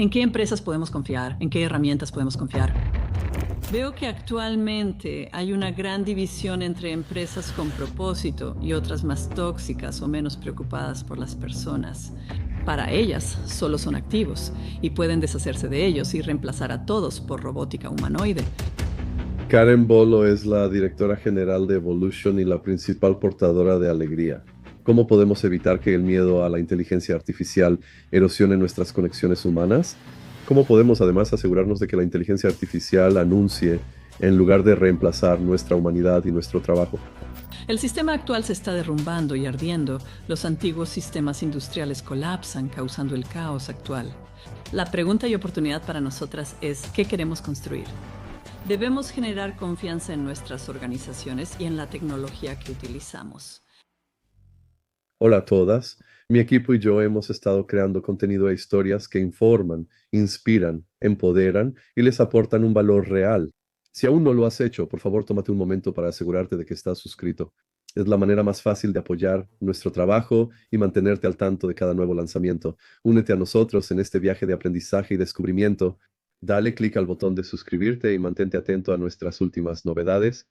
¿En qué empresas podemos confiar? ¿En qué herramientas podemos confiar? Veo que actualmente hay una gran división entre empresas con propósito y otras más tóxicas o menos preocupadas por las personas. Para ellas, solo son activos y pueden deshacerse de ellos y reemplazar a todos por robótica humanoide. Karen Bolo es la directora general de Evolution y la principal portadora de Alegría. ¿Cómo podemos evitar que el miedo a la inteligencia artificial erosione nuestras conexiones humanas? ¿Cómo podemos además asegurarnos de que la inteligencia artificial anuncie en lugar de reemplazar nuestra humanidad y nuestro trabajo? El sistema actual se está derrumbando y ardiendo. Los antiguos sistemas industriales colapsan, causando el caos actual. La pregunta y oportunidad para nosotras es: ¿qué queremos construir? Debemos generar confianza en nuestras organizaciones y en la tecnología que utilizamos. Hola a todas. Mi equipo y yo hemos estado creando contenido e historias que informan, inspiran, empoderan y les aportan un valor real. Si aún no lo has hecho, por favor, tómate un momento para asegurarte de que estás suscrito. Es la manera más fácil de apoyar nuestro trabajo y mantenerte al tanto de cada nuevo lanzamiento. Únete a nosotros en este viaje de aprendizaje y descubrimiento. Dale clic al botón de suscribirte y mantente atento a nuestras últimas novedades.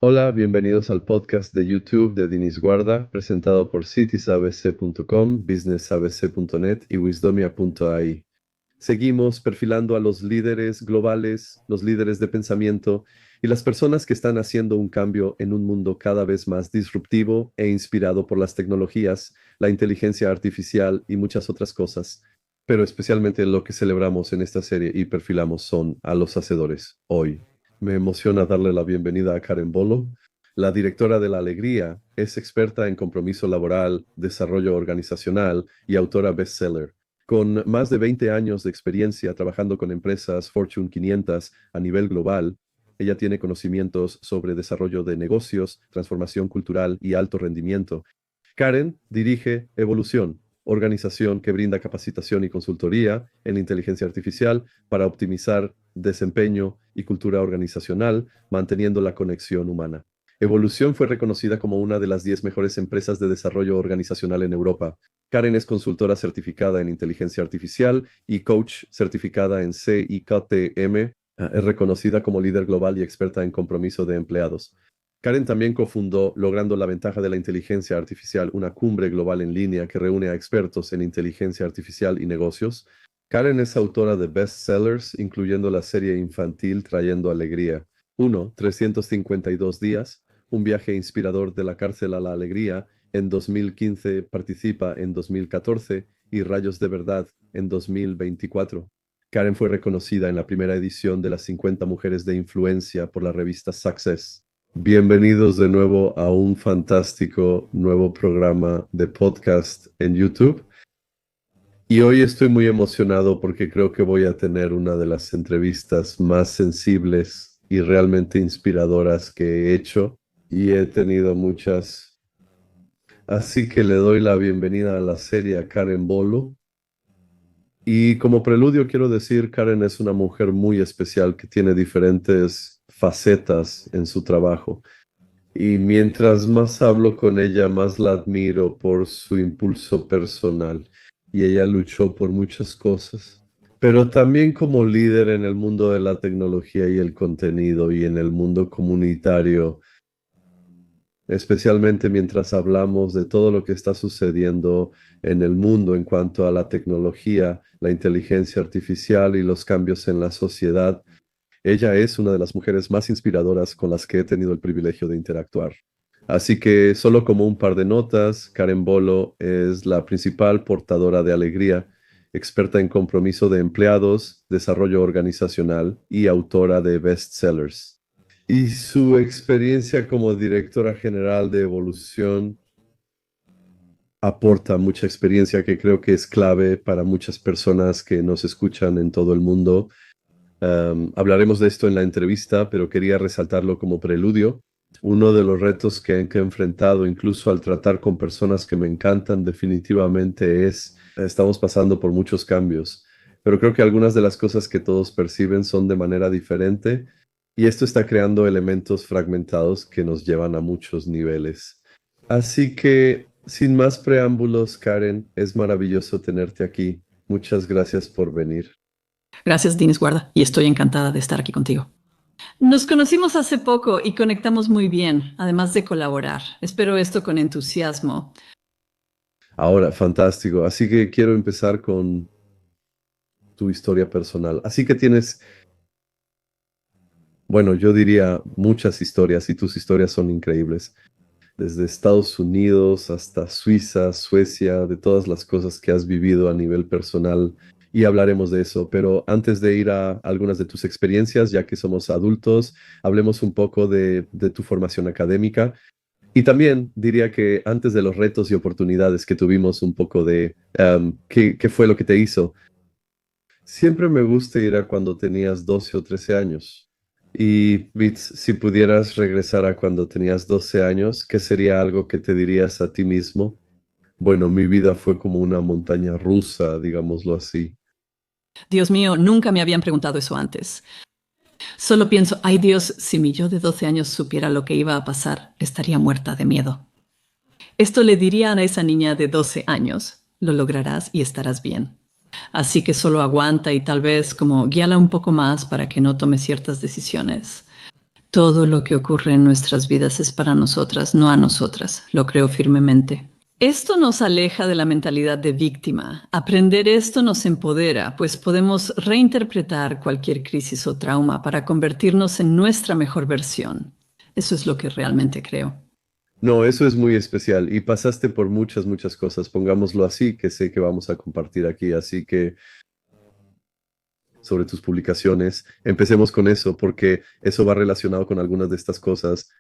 Hola, bienvenidos al podcast de YouTube de Dinis Guarda, presentado por citiesabc.com, businessabc.net y wisdomia.ai. Seguimos perfilando a los líderes globales, los líderes de pensamiento y las personas que están haciendo un cambio en un mundo cada vez más disruptivo e inspirado por las tecnologías, la inteligencia artificial y muchas otras cosas. Pero especialmente lo que celebramos en esta serie y perfilamos son a los hacedores hoy. Me emociona darle la bienvenida a Karen Bolo. La directora de La Alegría es experta en compromiso laboral, desarrollo organizacional y autora bestseller. Con más de 20 años de experiencia trabajando con empresas Fortune 500 a nivel global, ella tiene conocimientos sobre desarrollo de negocios, transformación cultural y alto rendimiento. Karen dirige Evolución, organización que brinda capacitación y consultoría en inteligencia artificial para optimizar desempeño y cultura organizacional, manteniendo la conexión humana. Evolución fue reconocida como una de las 10 mejores empresas de desarrollo organizacional en Europa. Karen es consultora certificada en inteligencia artificial y coach certificada en CIKTM. Es reconocida como líder global y experta en compromiso de empleados. Karen también cofundó Logrando la Ventaja de la Inteligencia Artificial, una cumbre global en línea que reúne a expertos en inteligencia artificial y negocios. Karen es autora de bestsellers, incluyendo la serie infantil Trayendo Alegría. 1. 352 días, un viaje inspirador de la cárcel a la alegría. En 2015 participa en 2014 y Rayos de Verdad en 2024. Karen fue reconocida en la primera edición de las 50 mujeres de influencia por la revista Success. Bienvenidos de nuevo a un fantástico nuevo programa de podcast en YouTube. Y hoy estoy muy emocionado porque creo que voy a tener una de las entrevistas más sensibles y realmente inspiradoras que he hecho. Y he tenido muchas. Así que le doy la bienvenida a la serie a Karen Bolo. Y como preludio quiero decir, Karen es una mujer muy especial que tiene diferentes facetas en su trabajo. Y mientras más hablo con ella, más la admiro por su impulso personal. Y ella luchó por muchas cosas, pero también como líder en el mundo de la tecnología y el contenido y en el mundo comunitario, especialmente mientras hablamos de todo lo que está sucediendo en el mundo en cuanto a la tecnología, la inteligencia artificial y los cambios en la sociedad. Ella es una de las mujeres más inspiradoras con las que he tenido el privilegio de interactuar. Así que solo como un par de notas, Karen Bolo es la principal portadora de Alegría, experta en compromiso de empleados, desarrollo organizacional y autora de bestsellers. Y su experiencia como directora general de Evolución aporta mucha experiencia que creo que es clave para muchas personas que nos escuchan en todo el mundo. Hablaremos de esto en la entrevista, pero quería resaltarlo como preludio. Uno de los retos que he enfrentado, incluso al tratar con personas que me encantan, definitivamente estamos pasando por muchos cambios, pero creo que algunas de las cosas que todos perciben son de manera diferente Y esto está creando elementos fragmentados que nos llevan a muchos niveles. Así que, sin más preámbulos, Karen, es maravilloso tenerte aquí. Muchas gracias por venir. Gracias, Dinis Guarda, y estoy encantada de estar aquí contigo. Nos conocimos hace poco y conectamos muy bien, además de colaborar. Espero esto con entusiasmo. Ahora, fantástico. Así que quiero empezar con tu historia personal. Así que tienes, bueno, yo diría muchas historias y tus historias son increíbles. Desde Estados Unidos hasta Suiza, Suecia, de todas las cosas que has vivido a nivel personal y hablaremos de eso. Pero antes de ir a algunas de tus experiencias, ya que somos adultos, hablemos un poco de tu formación académica. Y también diría que antes de los retos y oportunidades que tuvimos un poco de qué fue lo que te hizo. Siempre me gusta ir a cuando tenías 12 o 13 años. Y Bits, si pudieras regresar a cuando tenías 12 años, ¿qué sería algo que te dirías a ti mismo? Bueno, mi vida fue como una montaña rusa, digámoslo así. Dios mío, nunca me habían preguntado eso antes. Solo pienso, ay Dios, si mi yo de 12 años supiera lo que iba a pasar, estaría muerta de miedo. Esto le diría a esa niña de 12 años, lo lograrás y estarás bien. Así que solo aguanta y tal vez como guíala un poco más para que no tome ciertas decisiones. Todo lo que ocurre en nuestras vidas es para nosotras, no a nosotras, lo creo firmemente. Esto nos aleja de la mentalidad de víctima. Aprender esto nos empodera, pues podemos reinterpretar cualquier crisis o trauma para convertirnos en nuestra mejor versión. Eso es lo que realmente creo. No, eso es muy especial y pasaste por muchas, muchas cosas, pongámoslo así, que sé que vamos a compartir aquí, así que sobre tus publicaciones, empecemos con eso, porque eso va relacionado con algunas de estas cosas.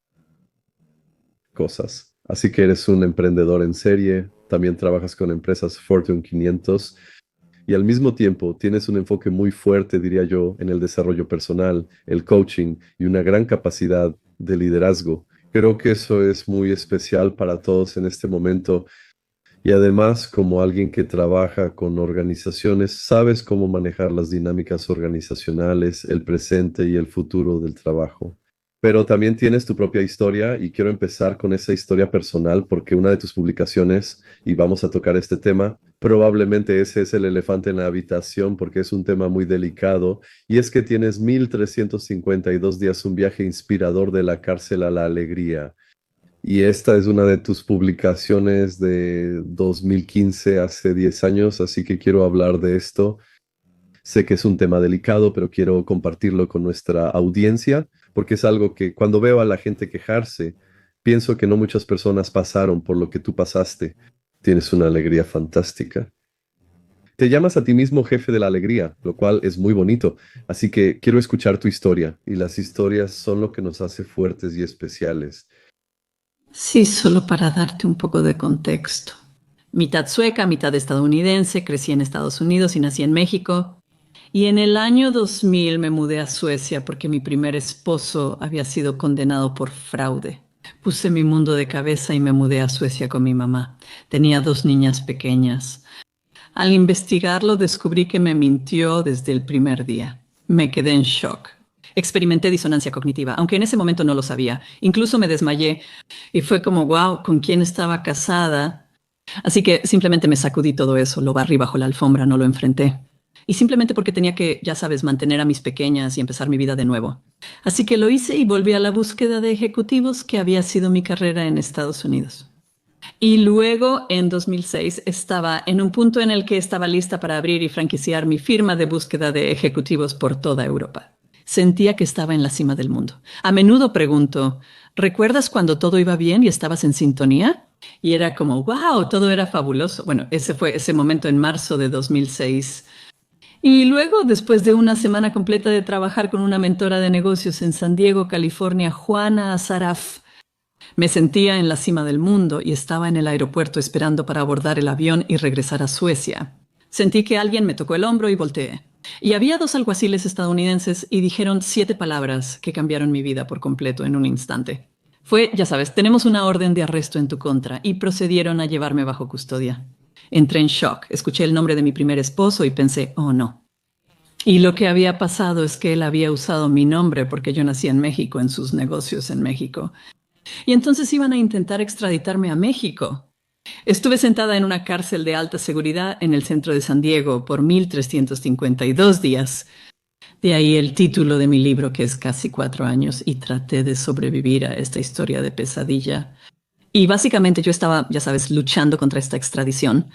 Así que eres un emprendedor en serie, también trabajas con empresas Fortune 500 y al mismo tiempo tienes un enfoque muy fuerte, diría yo, en el desarrollo personal, el coaching y una gran capacidad de liderazgo. Creo que eso es muy especial para todos en este momento y además, como alguien que trabaja con organizaciones, sabes cómo manejar las dinámicas organizacionales, el presente y el futuro del trabajo. Pero también tienes tu propia historia y quiero empezar con esa historia personal porque una de tus publicaciones, y vamos a tocar este tema, probablemente ese es el elefante en la habitación porque es un tema muy delicado y es que tienes 1352 días, un viaje inspirador de la cárcel a la alegría. Y esta es una de tus publicaciones de 2015, hace 10 años, así que quiero hablar de esto. Sé que es un tema delicado, pero quiero compartirlo con nuestra audiencia, porque es algo que cuando veo a la gente quejarse, pienso que no muchas personas pasaron por lo que tú pasaste. Tienes una alegría fantástica. Te llamas a ti mismo jefe de la alegría, lo cual es muy bonito. Así que quiero escuchar tu historia, y las historias son lo que nos hace fuertes y especiales. Sí, solo para darte un poco de contexto. Mitad sueca, mitad estadounidense, crecí en Estados Unidos y nací en México. Y en el año 2000 me mudé a Suecia porque mi primer esposo había sido condenado por fraude. Puse mi mundo de cabeza y me mudé a Suecia con mi mamá. Tenía 2 niñas pequeñas. Al investigarlo descubrí que me mintió desde el primer día. Me quedé en shock. Experimenté disonancia cognitiva, aunque en ese momento no lo sabía. Incluso me desmayé y fue como, wow, ¿con quién estaba casada? Así que simplemente me sacudí todo eso, lo barrí bajo la alfombra, no lo enfrenté. Y simplemente porque tenía que, ya sabes, mantener a mis pequeñas y empezar mi vida de nuevo. Así que lo hice y volví a la búsqueda de ejecutivos que había sido mi carrera en Estados Unidos. Y luego, en 2006, estaba en un punto en el que estaba lista para abrir y franquiciar mi firma de búsqueda de ejecutivos por toda Europa. Sentía que estaba en la cima del mundo. A menudo pregunto, ¿recuerdas cuando todo iba bien y estabas en sintonía? Y era como, wow, todo era fabuloso. Bueno, ese fue ese momento en marzo de 2006. Y luego, después de una semana completa de trabajar con una mentora de negocios en San Diego, California, Juana Azaraf, me sentía en la cima del mundo y estaba en el aeropuerto esperando para abordar el avión y regresar a Suecia. Sentí que alguien me tocó el hombro y volteé. Y había 2 alguaciles estadounidenses y dijeron 7 palabras que cambiaron mi vida por completo en un instante. Fue, ya sabes, tenemos una orden de arresto en tu contra y procedieron a llevarme bajo custodia. Entré en shock, escuché el nombre de mi primer esposo y pensé, oh no. Y lo que había pasado es que él había usado mi nombre porque yo nací en México, en sus negocios en México. Y entonces iban a intentar extraditarme a México. Estuve sentada en una cárcel de alta seguridad en el centro de San Diego por 1352 días. De ahí el título de mi libro, que es Casi 4 años, y traté de sobrevivir a esta historia de pesadilla. Y básicamente yo estaba, ya sabes, luchando contra esta extradición.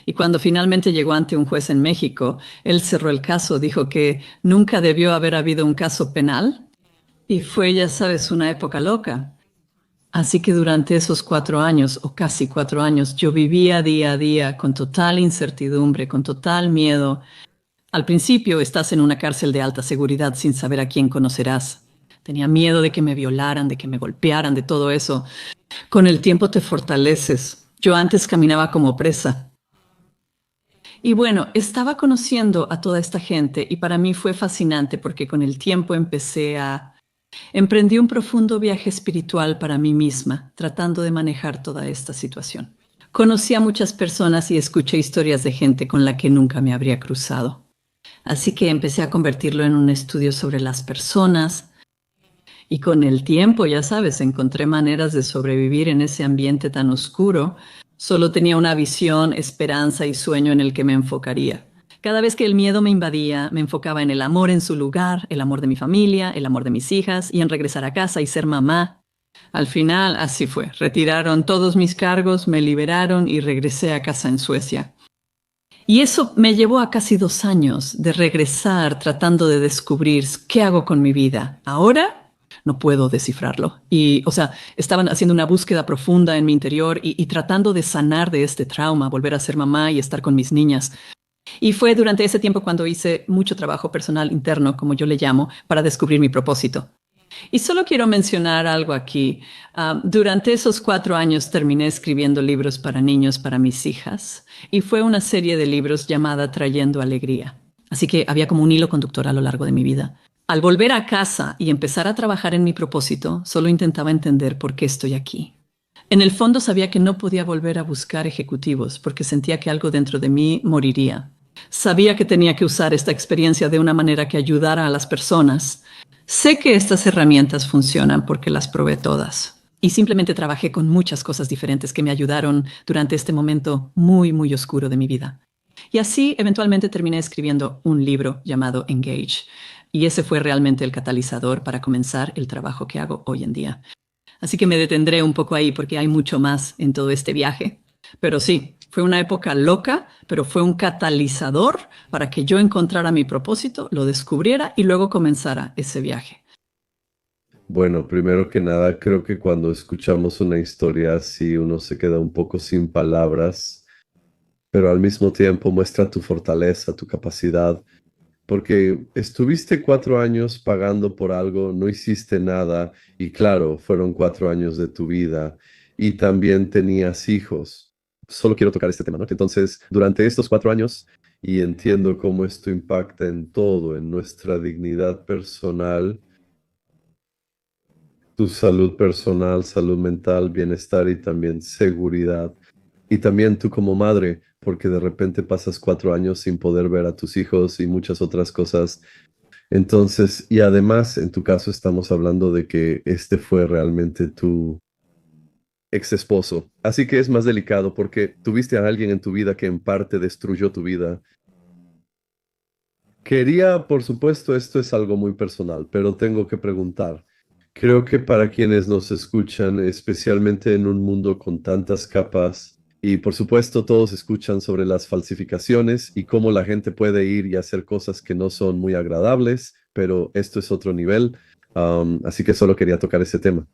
Y cuando finalmente llegó ante un juez en México, él cerró el caso, dijo que nunca debió haber habido un caso penal. Y fue, ya sabes, una época loca. Así que durante esos 4 años, o casi 4 años, yo vivía día a día con total incertidumbre, con total miedo. Al principio estás en una cárcel de alta seguridad sin saber a quién conocerás. Tenía miedo de que me violaran, de que me golpearan, de todo eso. Con el tiempo te fortaleces. Yo antes caminaba como presa. Y bueno, estaba conociendo a toda esta gente y para mí fue fascinante porque con el tiempo emprendí un profundo viaje espiritual para mí misma, tratando de manejar toda esta situación. Conocí a muchas personas y escuché historias de gente con la que nunca me habría cruzado. Así que empecé a convertirlo en un estudio sobre las personas y con el tiempo, ya sabes, encontré maneras de sobrevivir en ese ambiente tan oscuro. Solo tenía una visión, esperanza y sueño en el que me enfocaría. Cada vez que el miedo me invadía, me enfocaba en el amor en su lugar, el amor de mi familia, el amor de mis hijas y en regresar a casa y ser mamá. Al final, así fue. Retiraron todos mis cargos, me liberaron y regresé a casa en Suecia. Y eso me llevó a casi 2 años de regresar tratando de descubrir qué hago con mi vida. Ahora no puedo descifrarlo. Y, o sea, estaban haciendo una búsqueda profunda en mi interior y tratando de sanar de este trauma, volver a ser mamá y estar con mis niñas. Y fue durante ese tiempo cuando hice mucho trabajo personal interno, como yo le llamo, para descubrir mi propósito. Y solo quiero mencionar algo aquí. Durante esos 4 años terminé escribiendo libros para niños, para mis hijas, y fue una serie de libros llamada Trayendo Alegría. Así que había como un hilo conductor a lo largo de mi vida. Al volver a casa y empezar a trabajar en mi propósito, solo intentaba entender por qué estoy aquí. En el fondo sabía que no podía volver a buscar ejecutivos porque sentía que algo dentro de mí moriría. Sabía que tenía que usar esta experiencia de una manera que ayudara a las personas. Sé que estas herramientas funcionan porque las probé todas. Y simplemente trabajé con muchas cosas diferentes que me ayudaron durante este momento muy, muy oscuro de mi vida. Y así eventualmente terminé escribiendo un libro llamado Engage. Y ese fue realmente el catalizador para comenzar el trabajo que hago hoy en día. Así que me detendré un poco ahí porque hay mucho más en todo este viaje. Pero sí, fue una época loca, pero fue un catalizador para que yo encontrara mi propósito, lo descubriera y luego comenzara ese viaje. Bueno, primero que nada, creo que cuando escuchamos una historia así, uno se queda un poco sin palabras, pero al mismo tiempo muestra tu fortaleza, tu capacidad, porque estuviste 4 años pagando por algo, no hiciste nada, y claro, fueron 4 años de tu vida, y también tenías hijos. Solo quiero tocar este tema, ¿no? Entonces, durante estos 4 años, y entiendo cómo esto impacta en todo, en nuestra dignidad personal, tu salud personal, salud mental, bienestar y también seguridad. Y también tú como madre, porque de repente pasas 4 años sin poder ver a tus hijos y muchas otras cosas. Entonces, y además, en tu caso estamos hablando de que este fue realmente tu ex esposo. Así que es más delicado porque tuviste a alguien en tu vida que en parte destruyó tu vida. Quería, por supuesto, esto es algo muy personal, pero tengo que preguntar. Creo que para quienes nos escuchan, especialmente en un mundo con tantas capas, y por supuesto todos escuchan sobre las falsificaciones y cómo la gente puede ir y hacer cosas que no son muy agradables, pero esto es otro nivel, así que solo quería tocar ese tema.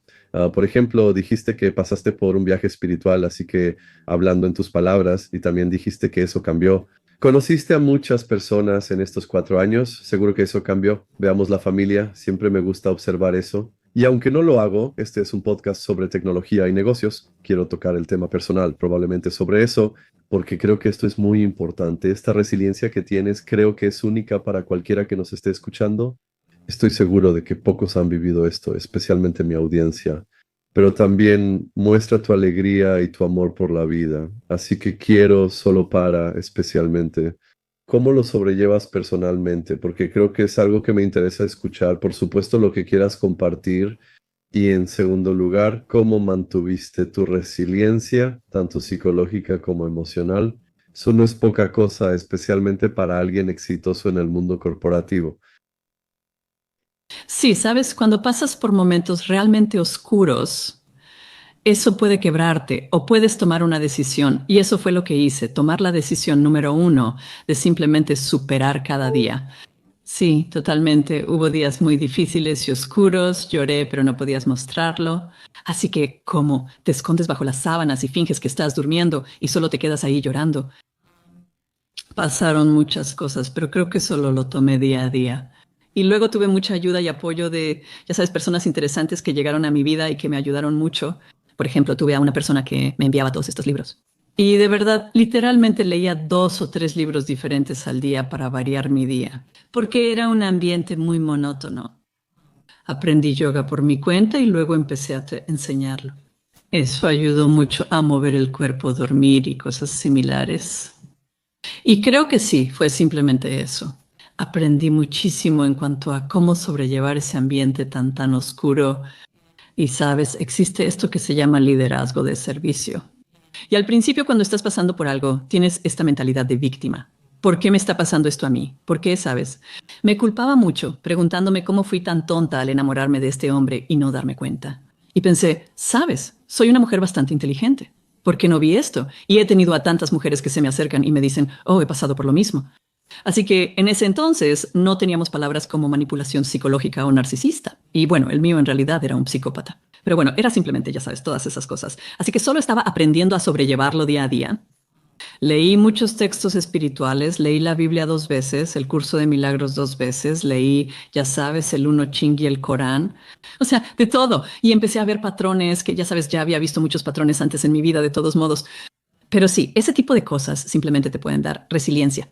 Por ejemplo, dijiste que pasaste por un viaje espiritual, así que hablando en tus palabras, y también dijiste que eso cambió. Conociste a muchas personas en estos 4 años, seguro que eso cambió. Veamos la familia, siempre me gusta observar eso. Y aunque no lo hago, este es un podcast sobre tecnología y negocios, quiero tocar el tema personal, probablemente sobre eso, porque creo que esto es muy importante. Esta resiliencia que tienes creo que es única para cualquiera que nos esté escuchando. Estoy seguro de que pocos han vivido esto, especialmente mi audiencia, pero también muestra tu alegría y tu amor por la vida. Así que quiero solo para especialmente ¿Cómo lo sobrellevas personalmente? Porque creo que es algo que me interesa escuchar. Por supuesto, lo que quieras compartir. Y en segundo lugar, ¿cómo mantuviste tu resiliencia, tanto psicológica como emocional? Eso no es poca cosa, especialmente para alguien exitoso en el mundo corporativo. Sí, sabes, cuando pasas por momentos realmente oscuros, eso puede quebrarte o puedes tomar una decisión. Y eso fue lo que hice, tomar la decisión número uno de simplemente superar cada día. Sí, totalmente. Hubo días muy difíciles y oscuros, lloré, pero no podías mostrarlo. Así que, ¿cómo? Te escondes bajo las sábanas y finges que estás durmiendo y solo te quedas ahí llorando. Pasaron muchas cosas, pero creo que solo lo tomé día a día. Y luego tuve mucha ayuda y apoyo de, ya sabes, personas interesantes que llegaron a mi vida y que me ayudaron mucho. Por ejemplo, tuve a una persona que me enviaba todos estos libros. Y de verdad, literalmente leía 2 o 3 libros diferentes al día para variar mi día, porque era un ambiente muy monótono. Aprendí yoga por mi cuenta y luego empecé a enseñarlo. Eso ayudó mucho a mover el cuerpo, dormir y cosas similares. Y creo que sí, fue simplemente eso. Aprendí muchísimo en cuanto a cómo sobrellevar ese ambiente tan oscuro. Y sabes, existe esto que se llama liderazgo de servicio. Y al principio, cuando estás pasando por algo, tienes esta mentalidad de víctima. ¿Por qué me está pasando esto a mí? ¿Por qué, sabes? Me culpaba mucho, preguntándome cómo fui tan tonta al enamorarme de este hombre y no darme cuenta. Y pensé, sabes, soy una mujer bastante inteligente. ¿Por qué no vi esto? Y he tenido a tantas mujeres que se me acercan y me dicen, oh, he pasado por lo mismo. Así que en ese entonces no teníamos palabras como manipulación psicológica o narcisista. Y bueno, el mío en realidad era un psicópata. Pero bueno, era simplemente, ya sabes, todas esas cosas. Así que solo estaba aprendiendo a sobrellevarlo día a día. Leí muchos textos espirituales, leí la Biblia 2 veces, el curso de milagros 2 veces, leí, ya sabes, el Uno Ching y el Corán. O sea, de todo. Y empecé a ver patrones que, ya sabes, ya había visto muchos patrones antes en mi vida, de todos modos. Pero sí, ese tipo de cosas simplemente te pueden dar resiliencia.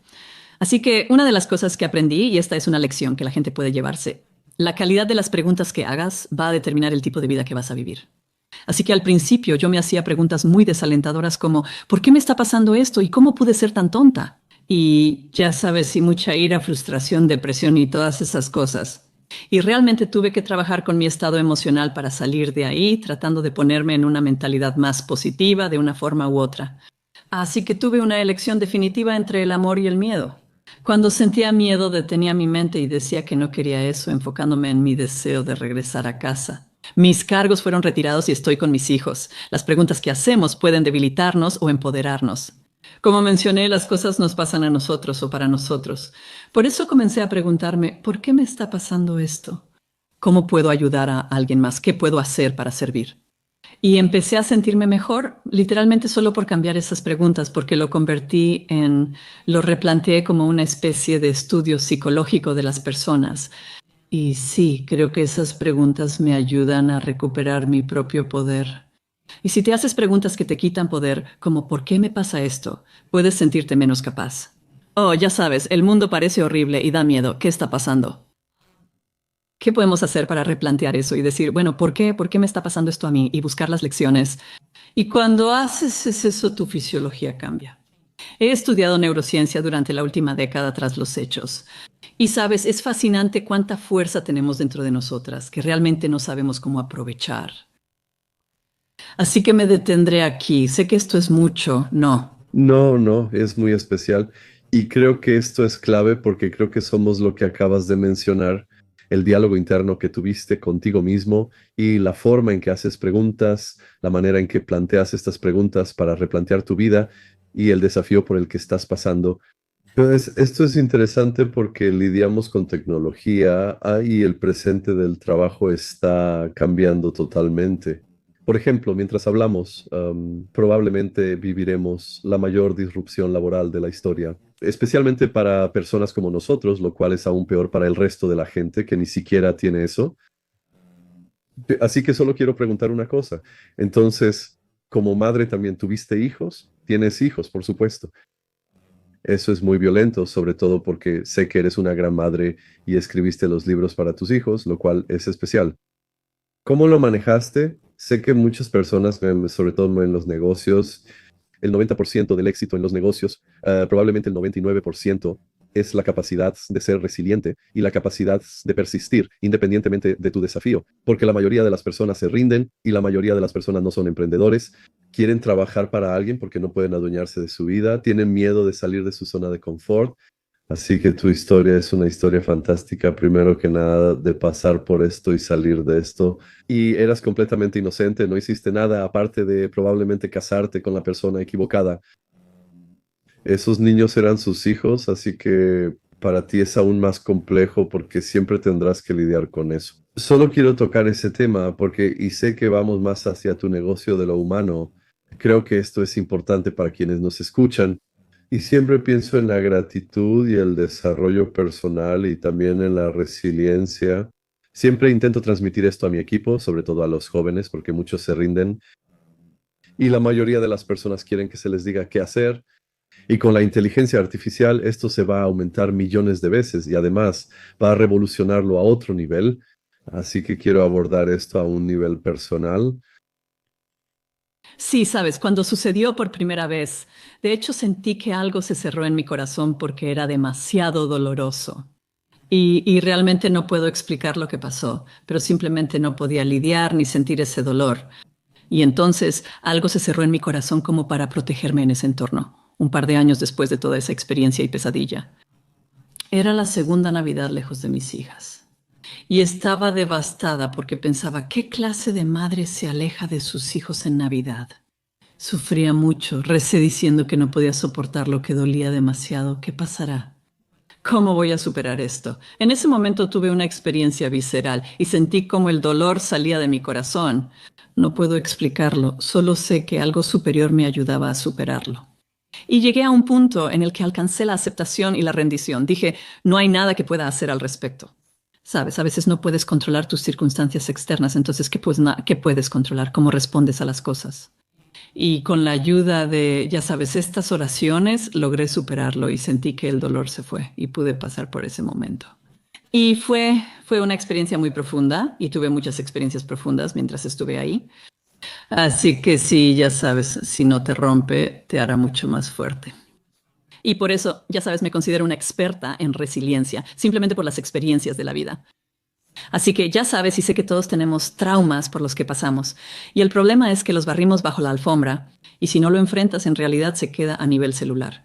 Así que una de las cosas que aprendí, y esta es una lección que la gente puede llevarse, la calidad de las preguntas que hagas va a determinar el tipo de vida que vas a vivir. Así que al principio yo me hacía preguntas muy desalentadoras como, ¿por qué me está pasando esto? ¿Y cómo pude ser tan tonta? Y ya sabes, y mucha ira, frustración, depresión y todas esas cosas. Y realmente tuve que trabajar con mi estado emocional para salir de ahí, tratando de ponerme en una mentalidad más positiva de una forma u otra. Así que tuve una elección definitiva entre el amor y el miedo. Cuando sentía miedo detenía mi mente y decía que no quería eso, enfocándome en mi deseo de regresar a casa. Mis cargos fueron retirados y estoy con mis hijos. Las preguntas que hacemos pueden debilitarnos o empoderarnos. Como mencioné, las cosas nos pasan a nosotros o para nosotros. Por eso comencé a preguntarme, ¿por qué me está pasando esto? ¿Cómo puedo ayudar a alguien más? ¿Qué puedo hacer para servir? Y empecé a sentirme mejor, literalmente solo por cambiar esas preguntas, porque lo replanteé como una especie de estudio psicológico de las personas. Y sí, creo que esas preguntas me ayudan a recuperar mi propio poder. Y si te haces preguntas que te quitan poder, como ¿por qué me pasa esto?, puedes sentirte menos capaz. Oh, ya sabes, el mundo parece horrible y da miedo. ¿Qué está pasando? ¿Qué podemos hacer para replantear eso y decir, bueno, ¿por qué? ¿Por qué me está pasando esto a mí? Y buscar las lecciones. Y cuando haces eso, tu fisiología cambia. He estudiado neurociencia durante la última década tras los hechos. Y sabes, es fascinante cuánta fuerza tenemos dentro de nosotras, que realmente no sabemos cómo aprovechar. Así que me detendré aquí. Sé que esto es mucho, no. No, no, es muy especial. Y creo que esto es clave porque creo que somos lo que acabas de mencionar, el diálogo interno que tuviste contigo mismo y la forma en que haces preguntas, la manera en que planteas estas preguntas para replantear tu vida y el desafío por el que estás pasando. Pues esto es interesante porque lidiamos con tecnología, y el presente del trabajo está cambiando totalmente. Por ejemplo, mientras hablamos, probablemente viviremos la mayor disrupción laboral de la historia, especialmente para personas como nosotros, lo cual es aún peor para el resto de la gente que ni siquiera tiene eso. Así que solo quiero preguntar una cosa. Entonces, como madre también tuviste hijos, tienes hijos, por supuesto. Eso es muy violento, sobre todo porque sé que eres una gran madre y escribiste los libros para tus hijos, lo cual es especial. ¿Cómo lo manejaste? Sé que muchas personas, sobre todo en los negocios, el 90% del éxito en los negocios, probablemente el 99%, es la capacidad de ser resiliente y la capacidad de persistir independientemente de tu desafío, porque la mayoría de las personas se rinden y la mayoría de las personas no son emprendedores, quieren trabajar para alguien porque no pueden adueñarse de su vida, tienen miedo de salir de su zona de confort. Así que tu historia es una historia fantástica, primero que nada, de pasar por esto y salir de esto. Y eras completamente inocente, no hiciste nada aparte de probablemente casarte con la persona equivocada. Esos niños eran sus hijos, así que para ti es aún más complejo porque siempre tendrás que lidiar con eso. Solo quiero tocar ese tema porque, y sé que vamos más hacia tu negocio de lo humano, creo que esto es importante para quienes nos escuchan. Y siempre pienso en la gratitud y el desarrollo personal y también en la resiliencia. Siempre intento transmitir esto a mi equipo, sobre todo a los jóvenes, porque muchos se rinden y la mayoría de las personas quieren que se les diga qué hacer. Y con la inteligencia artificial esto se va a aumentar millones de veces y además va a revolucionarlo a otro nivel. Así que quiero abordar esto a un nivel personal. Sí, sabes, cuando sucedió por primera vez, de hecho sentí que algo se cerró en mi corazón porque era demasiado doloroso. Y realmente no puedo explicar lo que pasó, pero simplemente no podía lidiar ni sentir ese dolor. Y entonces algo se cerró en mi corazón como para protegerme en ese entorno, un par de años después de toda esa experiencia y pesadilla. Era la segunda Navidad lejos de mis hijas. Y estaba devastada porque pensaba, ¿qué clase de madre se aleja de sus hijos en Navidad? Sufría mucho, recé diciendo que no podía soportar lo que dolía demasiado. ¿Qué pasará? ¿Cómo voy a superar esto? En ese momento tuve una experiencia visceral y sentí como el dolor salía de mi corazón. No puedo explicarlo, solo sé que algo superior me ayudaba a superarlo. Y llegué a un punto en el que alcancé la aceptación y la rendición. Dije, no hay nada que pueda hacer al respecto. Sabes, a veces no puedes controlar tus circunstancias externas, entonces, ¿qué puedes controlar? ¿Cómo respondes a las cosas? Y con la ayuda de, ya sabes, estas oraciones, logré superarlo y sentí que el dolor se fue y pude pasar por ese momento. Y fue una experiencia muy profunda y tuve muchas experiencias profundas mientras estuve ahí. Así que sí, ya sabes, si no te rompe, te hará mucho más fuerte. Y por eso, ya sabes, me considero una experta en resiliencia, simplemente por las experiencias de la vida. Así que ya sabes y sé que todos tenemos traumas por los que pasamos. Y el problema es que los barrimos bajo la alfombra y si no lo enfrentas en realidad se queda a nivel celular.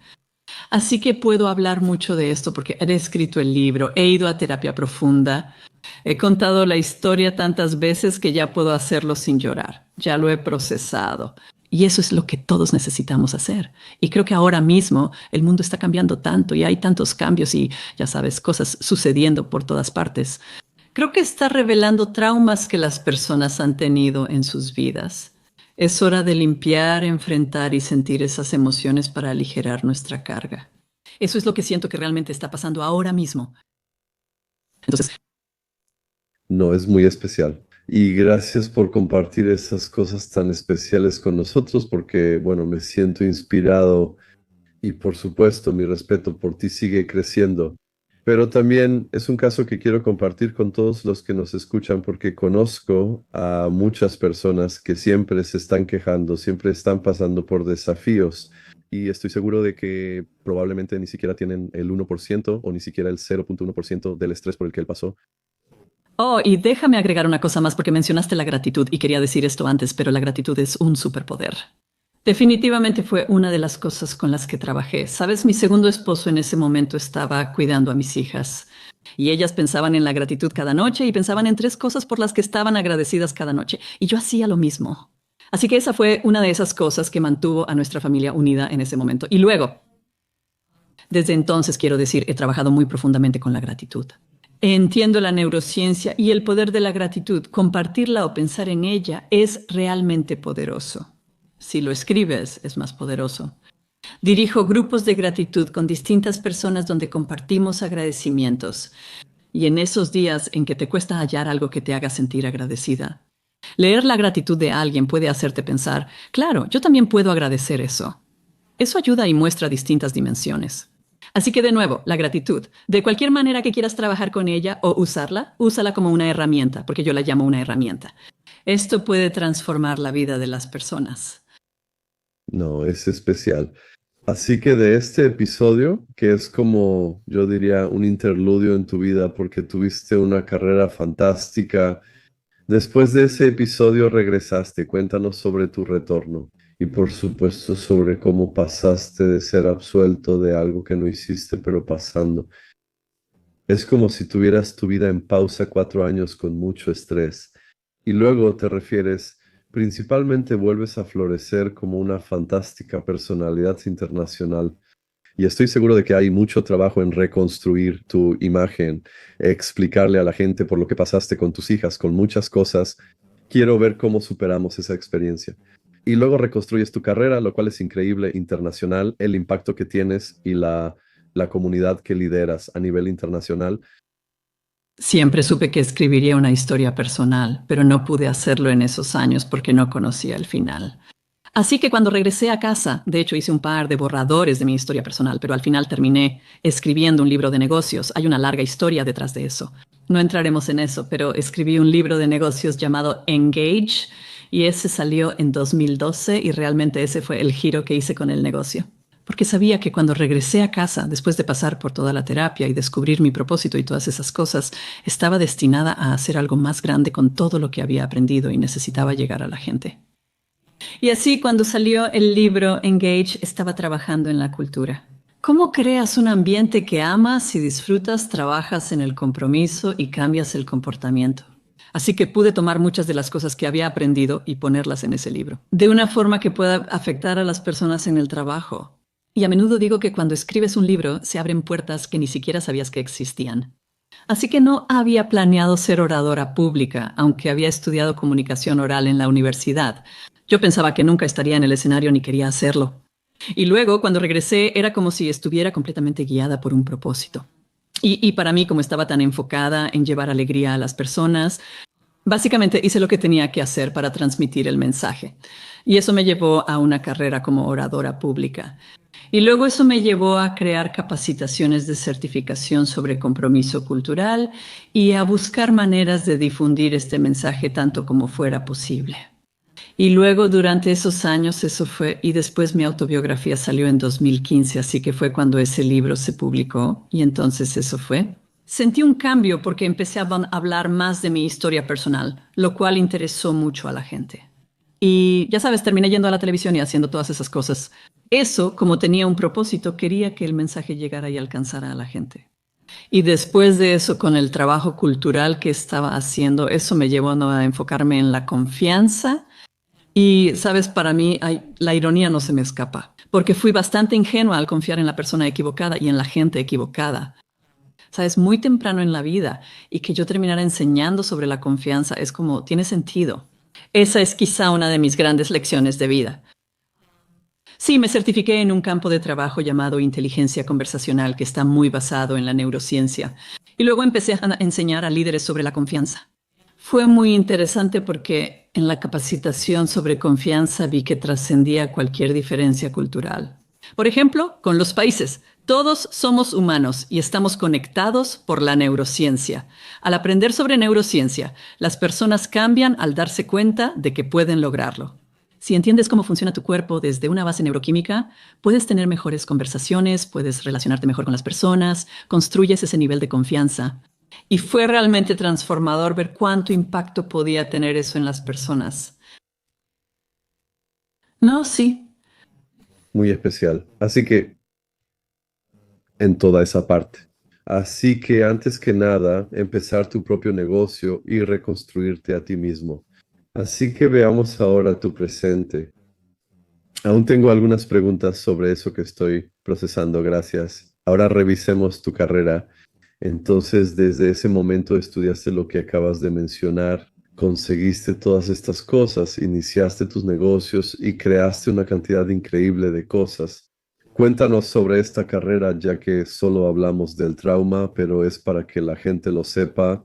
Así que puedo hablar mucho de esto porque he escrito el libro, he ido a terapia profunda, he contado la historia tantas veces que ya puedo hacerlo sin llorar. Ya lo he procesado. Y eso es lo que todos necesitamos hacer. Y creo que ahora mismo el mundo está cambiando tanto y hay tantos cambios y, ya sabes, cosas sucediendo por todas partes. Creo que está revelando traumas que las personas han tenido en sus vidas. Es hora de limpiar, enfrentar y sentir esas emociones para aligerar nuestra carga. Eso es lo que siento que realmente está pasando ahora mismo. Entonces, No, es muy especial. Y gracias por compartir esas cosas tan especiales con nosotros porque, bueno, me siento inspirado y por supuesto mi respeto por ti sigue creciendo. Pero también es un caso que quiero compartir con todos los que nos escuchan porque conozco a muchas personas que siempre se están quejando, siempre están pasando por desafíos y estoy seguro de que probablemente ni siquiera tienen el 1% o ni siquiera el 0,1% del estrés por el que él pasó. oh, y déjame agregar una cosa más porque mencionaste la gratitud y quería decir esto antes, pero la gratitud es un superpoder. Definitivamente fue una de las cosas con las que trabajé. Sabes, mi segundo esposo en ese momento estaba cuidando a mis hijas y ellas pensaban en la gratitud cada noche y pensaban en tres cosas por las que estaban agradecidas cada noche. Y yo hacía lo mismo. Así que esa fue una de esas cosas que mantuvo a nuestra familia unida en ese momento. Y luego, desde entonces, quiero decir, he trabajado muy profundamente con la gratitud. Entiendo la neurociencia y el poder de la gratitud. Compartirla o pensar en ella es realmente poderoso. Si lo escribes, es más poderoso. Dirijo grupos de gratitud con distintas personas donde compartimos agradecimientos. Y en esos días en que te cuesta hallar algo que te haga sentir agradecida, leer la gratitud de alguien puede hacerte pensar, claro, yo también puedo agradecer eso. Eso ayuda y muestra distintas dimensiones. Así que de nuevo, la gratitud. De cualquier manera que quieras trabajar con ella o usarla, úsala como una herramienta, porque yo la llamo una herramienta. Esto puede transformar la vida de las personas. No, es especial. Así que de este episodio, que es como yo diría un interludio en tu vida porque tuviste una carrera fantástica, después de ese episodio regresaste. Cuéntanos sobre tu retorno y por supuesto sobre cómo pasaste de ser absuelto de algo que no hiciste, pero pasando. Es como si tuvieras tu vida en pausa 4 años con mucho estrés y luego te refieres, principalmente vuelves a florecer como una fantástica personalidad internacional. Y estoy seguro de que hay mucho trabajo en reconstruir tu imagen, explicarle a la gente por lo que pasaste con tus hijas, con muchas cosas. Quiero ver cómo superamos esa experiencia. Y luego reconstruyes tu carrera, lo cual es increíble, internacional, el impacto que tienes y la comunidad que lideras a nivel internacional. Siempre supe que escribiría una historia personal, pero no pude hacerlo en esos años porque no conocía el final. Así que cuando regresé a casa, de hecho hice un par de borradores de mi historia personal, pero al final terminé escribiendo un libro de negocios. Hay una larga historia detrás de eso. No entraremos en eso, pero escribí un libro de negocios llamado Engage y ese salió en 2012 y realmente ese fue el giro que hice con el negocio. Porque sabía que cuando regresé a casa, después de pasar por toda la terapia y descubrir mi propósito y todas esas cosas, estaba destinada a hacer algo más grande con todo lo que había aprendido y necesitaba llegar a la gente. Y así, cuando salió el libro Engage, estaba trabajando en la cultura. ¿Cómo creas un ambiente que amas y disfrutas, trabajas en el compromiso y cambias el comportamiento? Así que pude tomar muchas de las cosas que había aprendido y ponerlas en ese libro, de una forma que pueda afectar a las personas en el trabajo. Y a menudo digo que cuando escribes un libro se abren puertas que ni siquiera sabías que existían. Así que no había planeado ser oradora pública, aunque había estudiado comunicación oral en la universidad. Yo pensaba que nunca estaría en el escenario ni quería hacerlo. Y luego, cuando regresé, era como si estuviera completamente guiada por un propósito. Y para mí, como estaba tan enfocada en llevar alegría a las personas, básicamente hice lo que tenía que hacer para transmitir el mensaje. Y eso me llevó a una carrera como oradora pública. Y luego eso me llevó a crear capacitaciones de certificación sobre compromiso cultural y a buscar maneras de difundir este mensaje tanto como fuera posible. Y luego durante esos años eso fue, y después mi autobiografía salió en 2015, así que fue cuando ese libro se publicó, y entonces eso fue. Sentí un cambio porque empecé a hablar más de mi historia personal, lo cual interesó mucho a la gente. Y ya sabes, terminé yendo a la televisión y haciendo todas esas cosas. Eso, como tenía un propósito, quería que el mensaje llegara y alcanzara a la gente. Y después de eso, con el trabajo cultural que estaba haciendo, eso me llevó a enfocarme en la confianza. Y, sabes, para mí la ironía no se me escapa, porque fui bastante ingenua al confiar en la persona equivocada y en la gente equivocada. Sabes, muy temprano en la vida y que yo terminara enseñando sobre la confianza es como, tiene sentido. Esa es quizá una de mis grandes lecciones de vida. Sí, me certifiqué en un campo de trabajo llamado inteligencia conversacional que está muy basado en la neurociencia. Y luego empecé a enseñar a líderes sobre la confianza. Fue muy interesante porque en la capacitación sobre confianza vi que trascendía cualquier diferencia cultural. Por ejemplo, con los países. Todos somos humanos y estamos conectados por la neurociencia. Al aprender sobre neurociencia, las personas cambian al darse cuenta de que pueden lograrlo. Si entiendes cómo funciona tu cuerpo desde una base neuroquímica, puedes tener mejores conversaciones, puedes relacionarte mejor con las personas, construyes ese nivel de confianza. Y fue realmente transformador ver cuánto impacto podía tener eso en las personas. No, sí. Muy especial. Así que en toda esa parte. Así que antes que nada, empezar tu propio negocio y reconstruirte a ti mismo. Así que veamos ahora tu presente. Aún tengo algunas preguntas sobre eso que estoy procesando, gracias. Ahora revisemos tu carrera. Entonces, desde ese momento estudiaste lo que acabas de mencionar, conseguiste todas estas cosas, iniciaste tus negocios y creaste una cantidad increíble de cosas. Cuéntanos sobre esta carrera, ya que solo hablamos del trauma, pero es para que la gente lo sepa.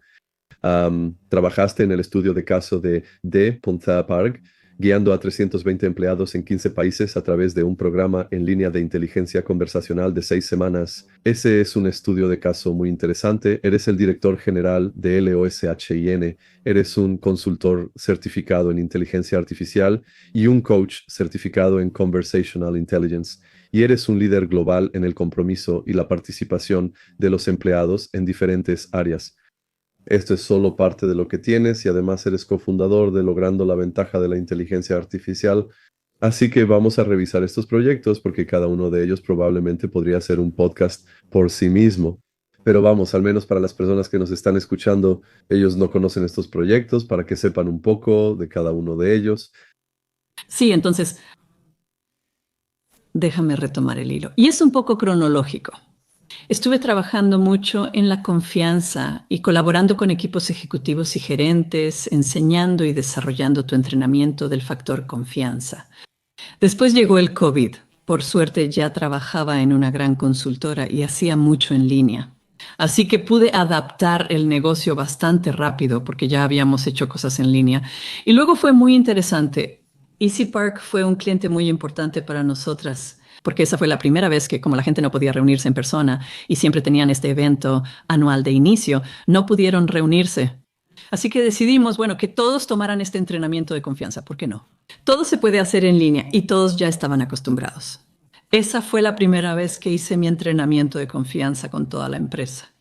Trabajaste en el estudio de caso de Punta Park guiando a 320 empleados en 15 países a través de un programa en línea de inteligencia conversacional de 6 semanas. Ese es un estudio de caso muy interesante. Eres el director general de LOSHIN, eres un consultor certificado en inteligencia artificial y un coach certificado en Conversational Intelligence. Y eres un líder global en el compromiso y la participación de los empleados en diferentes áreas. Esto es solo parte de lo que tienes y además eres cofundador de Logrando la Ventaja de la Inteligencia Artificial. Así que vamos a revisar estos proyectos porque cada uno de ellos probablemente podría ser un podcast por sí mismo. Pero vamos, al menos para las personas que nos están escuchando, ellos no conocen estos proyectos para que sepan un poco de cada uno de ellos. Sí, entonces, déjame retomar el hilo. Y es un poco cronológico. Estuve trabajando mucho en la confianza y colaborando con equipos ejecutivos y gerentes, enseñando y desarrollando tu entrenamiento del factor confianza. Después llegó el COVID. Por suerte ya trabajaba en una gran consultora y hacía mucho en línea. Así que pude adaptar el negocio bastante rápido porque ya habíamos hecho cosas en línea. Y luego fue muy interesante. Easy Park fue un cliente muy importante para nosotras, porque esa fue la primera vez que, como la gente no podía reunirse en persona y siempre tenían este evento anual de inicio, no pudieron reunirse. Así que decidimos, bueno, que todos tomaran este entrenamiento de confianza. ¿Por qué no? Todo se puede hacer en línea y todos ya estaban acostumbrados. Esa fue la primera vez que hice mi entrenamiento de confianza con toda la empresa.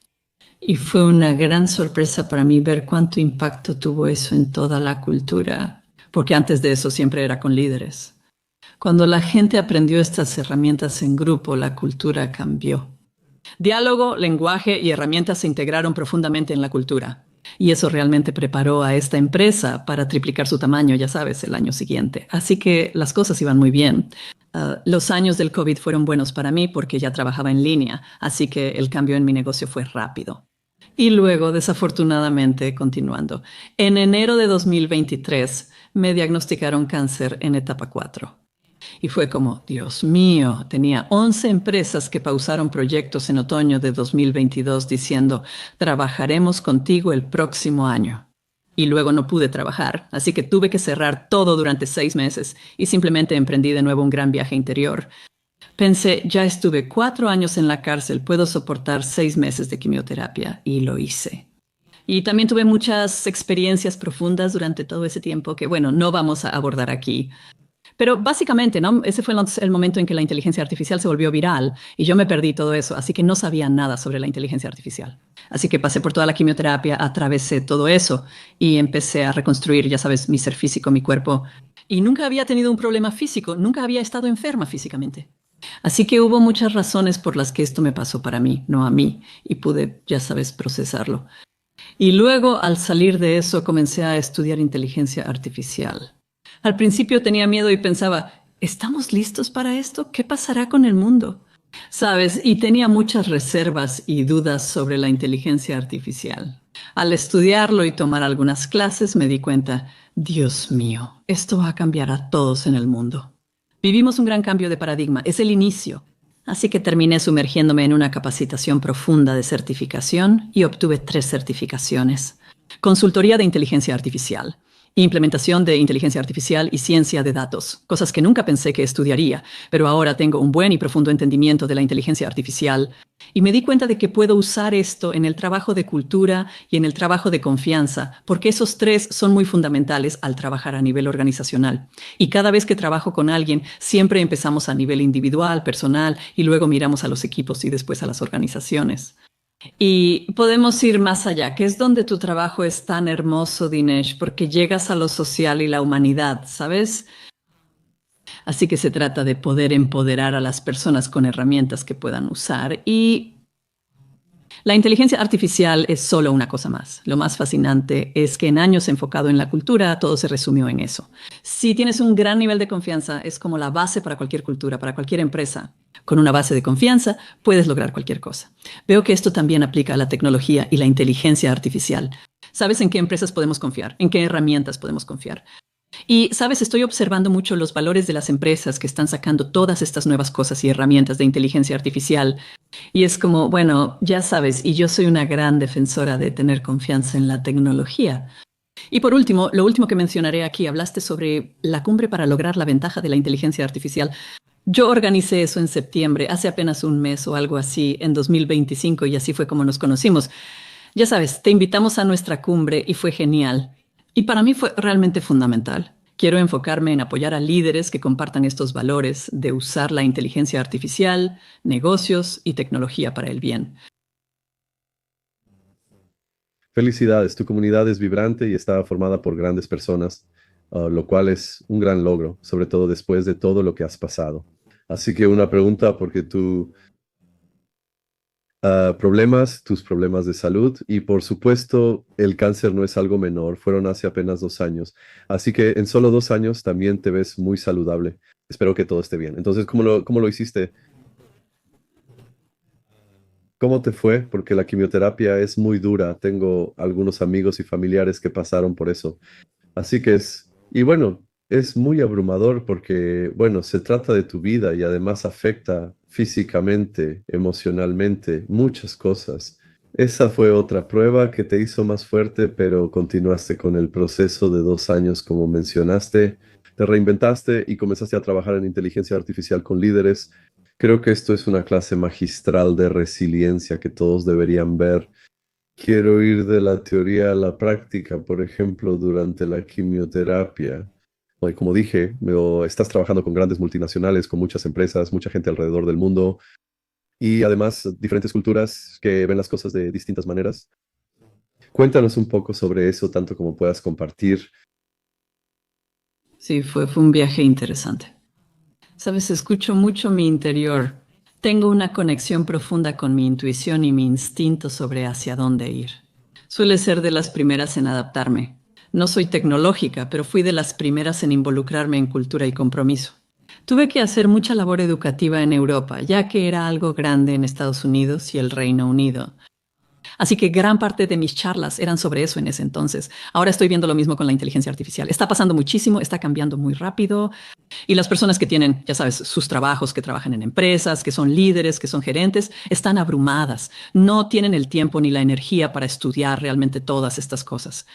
Y fue una gran sorpresa para mí ver cuánto impacto tuvo eso en toda la cultura, porque antes de eso siempre era con líderes. Cuando la gente aprendió estas herramientas en grupo, la cultura cambió. Diálogo, lenguaje y herramientas se integraron profundamente en la cultura. Y eso realmente preparó a esta empresa para triplicar su tamaño, ya sabes, el año siguiente. Así que las cosas iban muy bien. Los años del COVID fueron buenos para mí porque ya trabajaba en línea, así que el cambio en mi negocio fue rápido. Y luego, desafortunadamente, continuando, en enero de 2023 me diagnosticaron cáncer en etapa 4. Y fue como, Dios mío, tenía 11 empresas que pausaron proyectos en otoño de 2022 diciendo, trabajaremos contigo el próximo año. Y luego no pude trabajar, así que tuve que cerrar todo durante 6 meses y simplemente emprendí de nuevo un gran viaje interior. Pensé, ya estuve 4 años en la cárcel, puedo soportar 6 meses de quimioterapia y lo hice. Y también tuve muchas experiencias profundas durante todo ese tiempo que, bueno, no vamos a abordar aquí. Pero básicamente, ¿no? Ese fue el momento en que la inteligencia artificial se volvió viral y yo me perdí todo eso, así que no sabía nada sobre la inteligencia artificial. Así que pasé por toda la quimioterapia, atravesé todo eso y empecé a reconstruir, ya sabes, mi ser físico, mi cuerpo. Y nunca había tenido un problema físico, nunca había estado enferma físicamente. Así que hubo muchas razones por las que esto me pasó para mí, no a mí, y pude, ya sabes, procesarlo. Y luego, al salir de eso, comencé a estudiar inteligencia artificial. Al principio tenía miedo y pensaba, ¿estamos listos para esto? ¿Qué pasará con el mundo? ¿Sabes? Y tenía muchas reservas y dudas sobre la inteligencia artificial. Al estudiarlo y tomar algunas clases me di cuenta, Dios mío, esto va a cambiar a todos en el mundo. Vivimos un gran cambio de paradigma, es el inicio. Así que terminé sumergiéndome en una capacitación profunda de certificación y obtuve 3 certificaciones. Consultoría de inteligencia artificial, implementación de inteligencia artificial y ciencia de datos, cosas que nunca pensé que estudiaría, pero ahora tengo un buen y profundo entendimiento de la inteligencia artificial y me di cuenta de que puedo usar esto en el trabajo de cultura y en el trabajo de confianza, porque esos 3 son muy fundamentales al trabajar a nivel organizacional. Y cada vez que trabajo con alguien, siempre empezamos a nivel individual, personal, y luego miramos a los equipos y después a las organizaciones. Y podemos ir más allá, que es donde tu trabajo es tan hermoso, Dinesh, porque llegas a lo social y la humanidad, ¿sabes? Así que se trata de poder empoderar a las personas con herramientas que puedan usar. Y la inteligencia artificial es solo una cosa más. Lo más fascinante es que en años enfocado en la cultura, todo se resumió en eso. Si tienes un gran nivel de confianza, es como la base para cualquier cultura, para cualquier empresa. Con una base de confianza, puedes lograr cualquier cosa. Veo que esto también aplica a la tecnología y la inteligencia artificial. ¿Sabes en qué empresas podemos confiar? ¿En qué herramientas podemos confiar? Y, sabes, estoy observando mucho los valores de las empresas que están sacando todas estas nuevas cosas y herramientas de inteligencia artificial. Y es como, bueno, ya sabes, y yo soy una gran defensora de tener confianza en la tecnología. Y por último, lo último que mencionaré aquí, hablaste sobre la cumbre para lograr la ventaja de la inteligencia artificial. Yo organicé eso en septiembre, hace apenas un mes o algo así, en 2025, y así fue como nos conocimos. Ya sabes, te invitamos a nuestra cumbre y fue genial. Y para mí fue realmente fundamental. Quiero enfocarme en apoyar a líderes que compartan estos valores de usar la inteligencia artificial, negocios y tecnología para el bien. Felicidades, tu comunidad es vibrante y está formada por grandes personas, lo cual es un gran logro, sobre todo después de todo lo que has pasado. Así que una pregunta, porque tus problemas de salud y por supuesto el cáncer no es algo menor, fueron hace apenas 2 años. Así que en solo 2 años también te ves muy saludable. Espero que todo esté bien. Entonces, ¿cómo lo hiciste? ¿Cómo te fue? Porque la quimioterapia es muy dura. Tengo algunos amigos y familiares que pasaron por eso. Así que y bueno, es muy abrumador porque, bueno, se trata de tu vida y además afecta físicamente, emocionalmente, muchas cosas. Esa fue otra prueba que te hizo más fuerte, pero continuaste con el proceso de 2 años, como mencionaste. Te reinventaste y comenzaste a trabajar en inteligencia artificial con líderes. Creo que esto es una clase magistral de resiliencia que todos deberían ver. Quiero ir de la teoría a la práctica, por ejemplo, durante la quimioterapia. Como dije, estás trabajando con grandes multinacionales, con muchas empresas, mucha gente alrededor del mundo y además diferentes culturas que ven las cosas de distintas maneras. Cuéntanos un poco sobre eso, tanto como puedas compartir. Sí, fue un viaje interesante. Sabes, escucho mucho mi interior. Tengo una conexión profunda con mi intuición y mi instinto sobre hacia dónde ir. Suele ser de las primeras en adaptarme. No soy tecnológica, pero fui de las primeras en involucrarme en cultura y compromiso. Tuve que hacer mucha labor educativa en Europa, ya que era algo grande en Estados Unidos y el Reino Unido. Así que gran parte de mis charlas eran sobre eso en ese entonces. Ahora estoy viendo lo mismo con la inteligencia artificial. Está pasando muchísimo, está cambiando muy rápido. Y las personas que tienen, ya sabes, sus trabajos, que trabajan en empresas, que son líderes, que son gerentes, están abrumadas. No tienen el tiempo ni la energía para estudiar realmente todas estas cosas.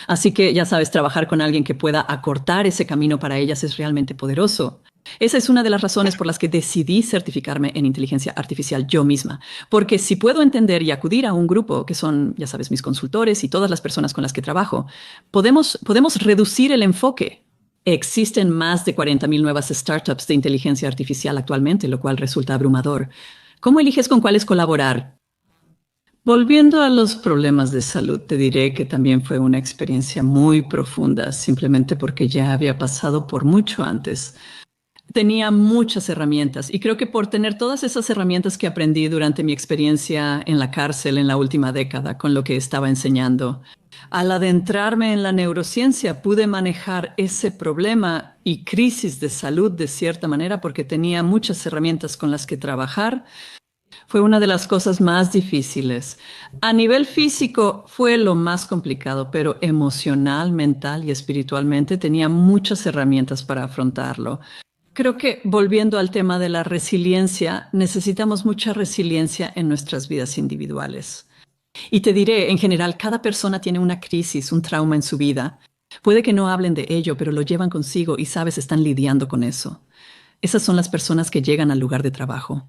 Así que, ya sabes, trabajar con alguien que pueda acortar ese camino para ellas es realmente poderoso. Esa es una de las razones por las que decidí certificarme en inteligencia artificial yo misma, porque si puedo entender y acudir a un grupo que son, ya sabes, mis consultores y todas las personas con las que trabajo, podemos reducir el enfoque. Existen más de 40,000 nuevas startups de inteligencia artificial actualmente, lo cual resulta abrumador. ¿Cómo eliges con cuáles colaborar? Volviendo a los problemas de salud, te diré que también fue una experiencia muy profunda, simplemente porque ya había pasado por mucho antes. Tenía muchas herramientas y creo que por tener todas esas herramientas que aprendí durante mi experiencia en la cárcel en la última década con lo que estaba enseñando, al adentrarme en la neurociencia pude manejar ese problema y crisis de salud de cierta manera porque tenía muchas herramientas con las que trabajar. Fue una de las cosas más difíciles. A nivel físico fue lo más complicado, pero emocional, mental y espiritualmente tenía muchas herramientas para afrontarlo. Creo que volviendo al tema de la resiliencia, necesitamos mucha resiliencia en nuestras vidas individuales. Y te diré, en general, cada persona tiene una crisis, un trauma en su vida. Puede que no hablen de ello, pero lo llevan consigo y sabes, están lidiando con eso. Esas son las personas que llegan al lugar de trabajo.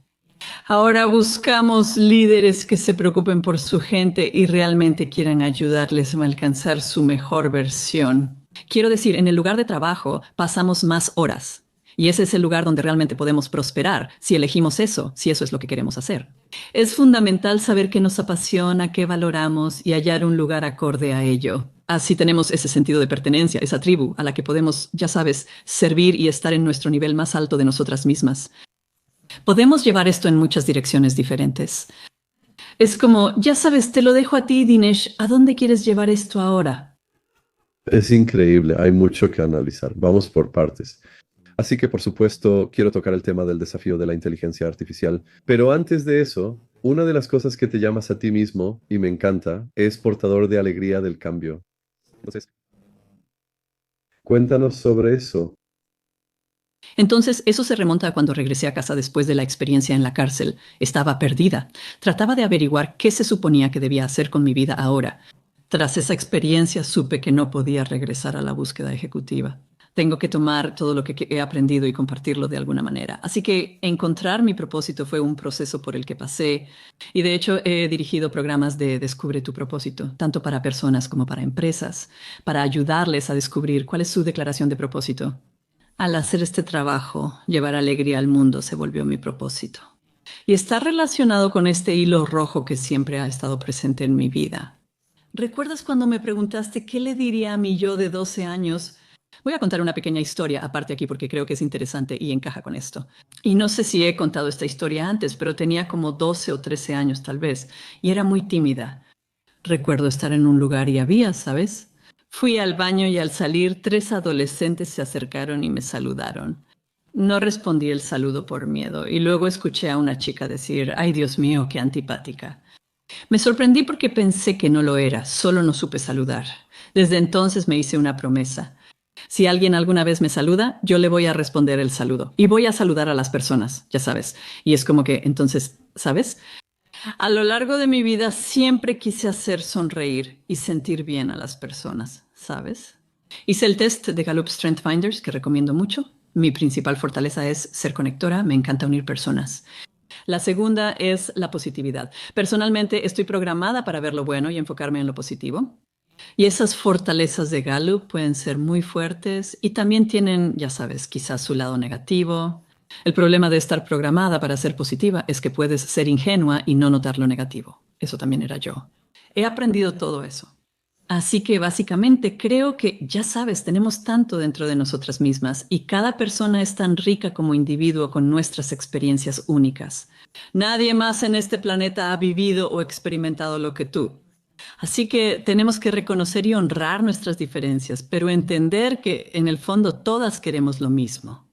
Ahora buscamos líderes que se preocupen por su gente y realmente quieran ayudarles a alcanzar su mejor versión. Quiero decir, en el lugar de trabajo pasamos más horas. Y ese es el lugar donde realmente podemos prosperar, si elegimos eso, si eso es lo que queremos hacer. Es fundamental saber qué nos apasiona, qué valoramos y hallar un lugar acorde a ello. Así tenemos ese sentido de pertenencia, esa tribu a la que podemos, ya sabes, servir y estar en nuestro nivel más alto de nosotras mismas. Podemos llevar esto en muchas direcciones diferentes. Es como, ya sabes, te lo dejo a ti, Dinesh, ¿a dónde quieres llevar esto ahora? Es increíble, hay mucho que analizar. Vamos por partes. Así que, por supuesto, quiero tocar el tema del desafío de la inteligencia artificial. Pero antes de eso, una de las cosas que te llamas a ti mismo, y me encanta, es portador de alegría del cambio. Entonces, cuéntanos sobre eso. Entonces, eso se remonta a cuando regresé a casa después de la experiencia en la cárcel. Estaba perdida. Trataba de averiguar qué se suponía que debía hacer con mi vida ahora. Tras esa experiencia supe que no podía regresar a la búsqueda ejecutiva. Tengo que tomar todo lo que he aprendido y compartirlo de alguna manera. Así que encontrar mi propósito fue un proceso por el que pasé y de hecho he dirigido programas de Descubre tu propósito, tanto para personas como para empresas, para ayudarles a descubrir cuál es su declaración de propósito. Al hacer este trabajo, llevar alegría al mundo se volvió mi propósito. Y está relacionado con este hilo rojo que siempre ha estado presente en mi vida. ¿Recuerdas cuando me preguntaste qué le diría a mi yo de 12 años? Voy a contar una pequeña historia aparte aquí porque creo que es interesante y encaja con esto. Y no sé si he contado esta historia antes, pero tenía como 12 o 13 años tal vez y era muy tímida. Recuerdo estar en un lugar y había, ¿sabes? Fui al baño y al salir 3 adolescentes se acercaron y me saludaron. No respondí el saludo por miedo y luego escuché a una chica decir, ay Dios mío, qué antipática. Me sorprendí porque pensé que no lo era, solo no supe saludar. Desde entonces me hice una promesa. Si alguien alguna vez me saluda, yo le voy a responder el saludo y voy a saludar a las personas, ya sabes. Y es como que, entonces, ¿sabes? A lo largo de mi vida siempre quise hacer sonreír y sentir bien a las personas, ¿sabes? Hice el test de Gallup Strength Finders, que recomiendo mucho. Mi principal fortaleza es ser conectora, me encanta unir personas. La segunda es la positividad. Personalmente estoy programada para ver lo bueno y enfocarme en lo positivo. Y esas fortalezas de Gallup pueden ser muy fuertes y también tienen, ya sabes, quizás su lado negativo. El problema de estar programada para ser positiva es que puedes ser ingenua y no notar lo negativo. Eso también era yo. He aprendido todo eso. Así que básicamente creo que, ya sabes, tenemos tanto dentro de nosotras mismas y cada persona es tan rica como individuo con nuestras experiencias únicas. Nadie más en este planeta ha vivido o experimentado lo que tú. Así que tenemos que reconocer y honrar nuestras diferencias, pero entender que en el fondo todas queremos lo mismo.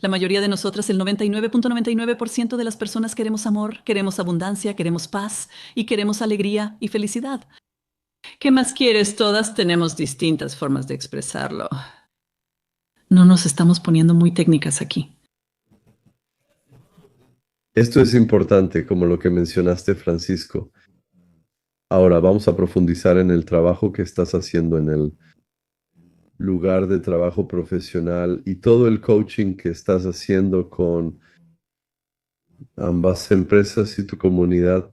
La mayoría de nosotras, el 99.99% de las personas queremos amor, queremos abundancia, queremos paz y queremos alegría y felicidad. ¿Qué más quieres? Todas tenemos distintas formas de expresarlo. No nos estamos poniendo muy técnicas aquí. Esto es importante, como lo que mencionaste, Francisco. Ahora vamos a profundizar en el trabajo que estás haciendo en el lugar de trabajo profesional y todo el coaching que estás haciendo con ambas empresas y tu comunidad.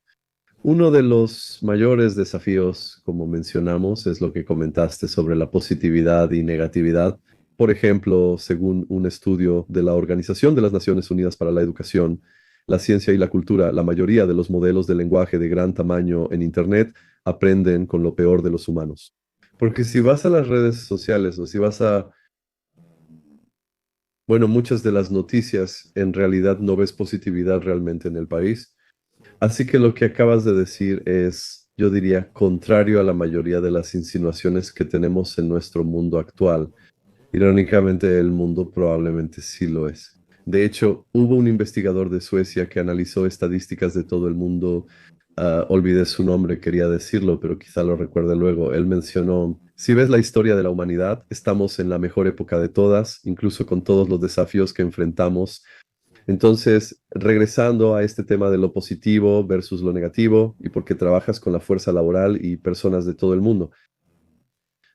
Uno de los mayores desafíos, como mencionamos, es lo que comentaste sobre la positividad y negatividad. Por ejemplo, según un estudio de la Organización de las Naciones Unidas para la Educación, la Ciencia y la Cultura, la mayoría de los modelos de lenguaje de gran tamaño en Internet aprenden con lo peor de los humanos. Porque si vas a las redes sociales o si vas a, bueno, muchas de las noticias, en realidad no ves positividad realmente en el país. Así que lo que acabas de decir es, yo diría, contrario a la mayoría de las insinuaciones que tenemos en nuestro mundo actual. Irónicamente, el mundo probablemente sí lo es. De hecho, hubo un investigador de Suecia que analizó estadísticas de todo el mundo. Olvidé su nombre, quería decirlo, pero quizá lo recuerde luego. Él mencionó, si ves la historia de la humanidad, estamos en la mejor época de todas, incluso con todos los desafíos que enfrentamos. Entonces, regresando a este tema de lo positivo versus lo negativo, y porque trabajas con la fuerza laboral y personas de todo el mundo.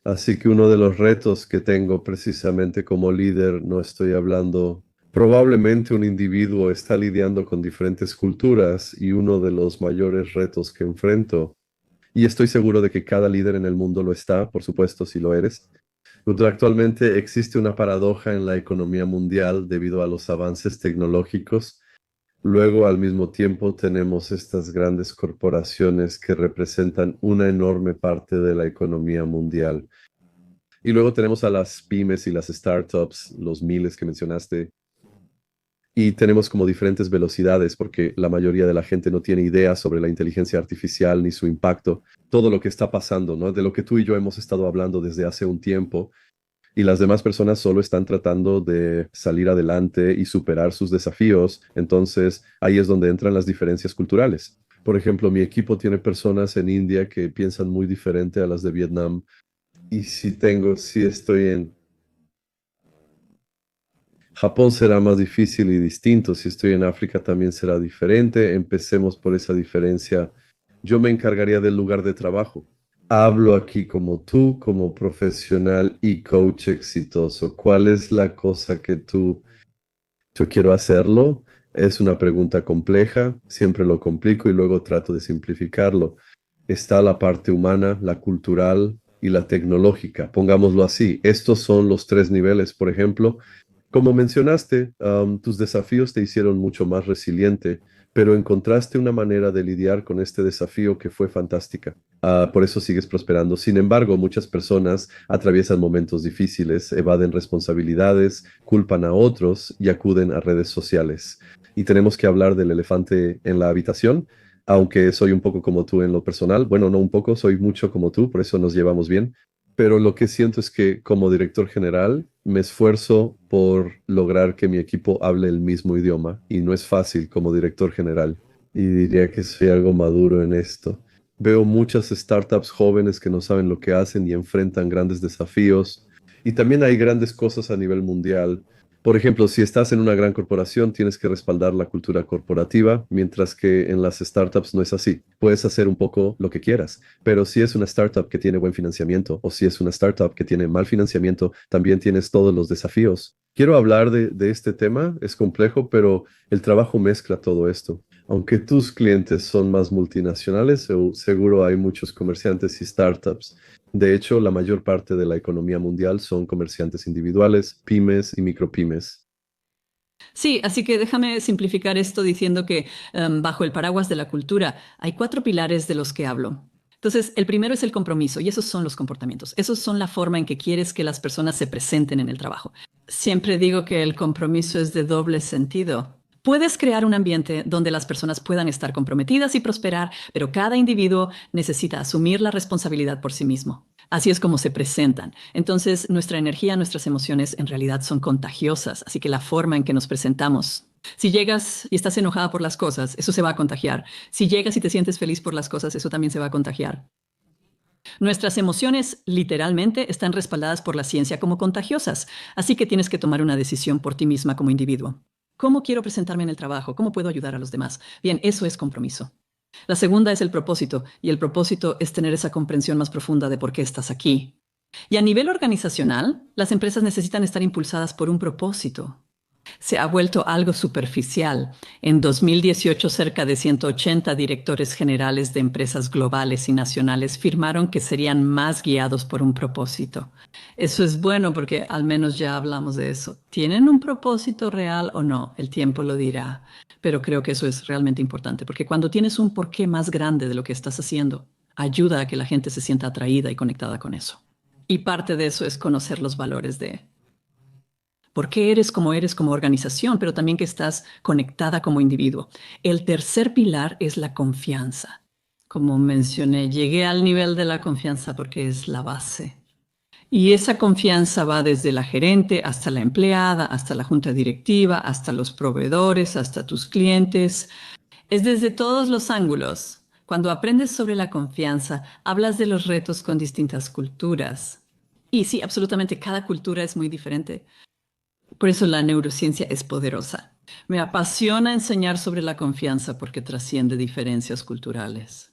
Así que uno de los retos que tengo precisamente como líder, no estoy hablando, probablemente un individuo está lidiando con diferentes culturas y uno de los mayores retos que enfrento, y estoy seguro de que cada líder en el mundo lo está, por supuesto, si lo eres. Pero actualmente existe una paradoja en la economía mundial debido a los avances tecnológicos. Luego, al mismo tiempo, tenemos estas grandes corporaciones que representan una enorme parte de la economía mundial. Y luego tenemos a las pymes y las startups, los miles que mencionaste. Y tenemos como diferentes velocidades porque la mayoría de la gente no tiene idea sobre la inteligencia artificial ni su impacto, todo lo que está pasando, ¿no? De lo que tú y yo hemos estado hablando desde hace un tiempo y las demás personas solo están tratando de salir adelante y superar sus desafíos. Entonces, ahí es donde entran las diferencias culturales. Por ejemplo, mi equipo tiene personas en India que piensan muy diferente a las de Vietnam. Y si estoy en Japón será más difícil y distinto. Si estoy en África también será diferente. Empecemos por esa diferencia. Yo me encargaría del lugar de trabajo. Hablo aquí como tú, como profesional y coach exitoso. ¿Cuál es la cosa que yo quiero hacerlo? Es una pregunta compleja, siempre lo complico y luego trato de simplificarlo. Está la parte humana, la cultural y la tecnológica. Pongámoslo así. Estos son los tres niveles. Por ejemplo, como mencionaste, tus desafíos te hicieron mucho más resiliente, pero encontraste una manera de lidiar con este desafío que fue fantástica. Por eso sigues prosperando. Sin embargo, muchas personas atraviesan momentos difíciles, evaden responsabilidades, culpan a otros y acuden a redes sociales. Y tenemos que hablar del elefante en la habitación, aunque soy un poco como tú en lo personal. Bueno, no un poco, soy mucho como tú, por eso nos llevamos bien. Pero lo que siento es que como director general me esfuerzo por lograr que mi equipo hable el mismo idioma y no es fácil como director general. Y diría que soy algo maduro en esto. Veo muchas startups jóvenes que no saben lo que hacen y enfrentan grandes desafíos. Y también hay grandes cosas a nivel mundial. Por ejemplo, si estás en una gran corporación, tienes que respaldar la cultura corporativa, mientras que en las startups no es así. Puedes hacer un poco lo que quieras, pero si es una startup que tiene buen financiamiento o si es una startup que tiene mal financiamiento, también tienes todos los desafíos. Quiero hablar de este tema, es complejo, pero el trabajo mezcla todo esto. Aunque tus clientes son más multinacionales, seguro hay muchos comerciantes y startups. De hecho, la mayor parte de la economía mundial son comerciantes individuales, pymes y micropymes. Sí, así que déjame simplificar esto diciendo que bajo el paraguas de la cultura hay cuatro pilares de los que hablo. Entonces, el primero es el compromiso y esos son los comportamientos. Esos son la forma en que quieres que las personas se presenten en el trabajo. Siempre digo que el compromiso es de doble sentido. Puedes crear un ambiente donde las personas puedan estar comprometidas y prosperar, pero cada individuo necesita asumir la responsabilidad por sí mismo. Así es como se presentan. Entonces, nuestra energía, nuestras emociones en realidad son contagiosas, así que la forma en que nos presentamos. Si llegas y estás enojada por las cosas, eso se va a contagiar. Si llegas y te sientes feliz por las cosas, eso también se va a contagiar. Nuestras emociones literalmente están respaldadas por la ciencia como contagiosas, así que tienes que tomar una decisión por ti misma como individuo. ¿Cómo quiero presentarme en el trabajo? ¿Cómo puedo ayudar a los demás? Bien, eso es compromiso. La segunda es el propósito, y el propósito es tener esa comprensión más profunda de por qué estás aquí. Y a nivel organizacional, las empresas necesitan estar impulsadas por un propósito. Se ha vuelto algo superficial. En 2018, cerca de 180 directores generales de empresas globales y nacionales firmaron que serían más guiados por un propósito. Eso es bueno porque al menos ya hablamos de eso. ¿Tienen un propósito real o no? El tiempo lo dirá. Pero creo que eso es realmente importante porque cuando tienes un porqué más grande de lo que estás haciendo, ayuda a que la gente se sienta atraída y conectada con eso. Y parte de eso es conocer los valores de por qué eres como organización, pero también que estás conectada como individuo. El tercer pilar es la confianza. Como mencioné, llegué al nivel de la confianza porque es la base. Y esa confianza va desde la gerente hasta la empleada, hasta la junta directiva, hasta los proveedores, hasta tus clientes. Es desde todos los ángulos. Cuando aprendes sobre la confianza, hablas de los retos con distintas culturas. Y sí, absolutamente, cada cultura es muy diferente. Por eso la neurociencia es poderosa. Me apasiona enseñar sobre la confianza porque trasciende diferencias culturales.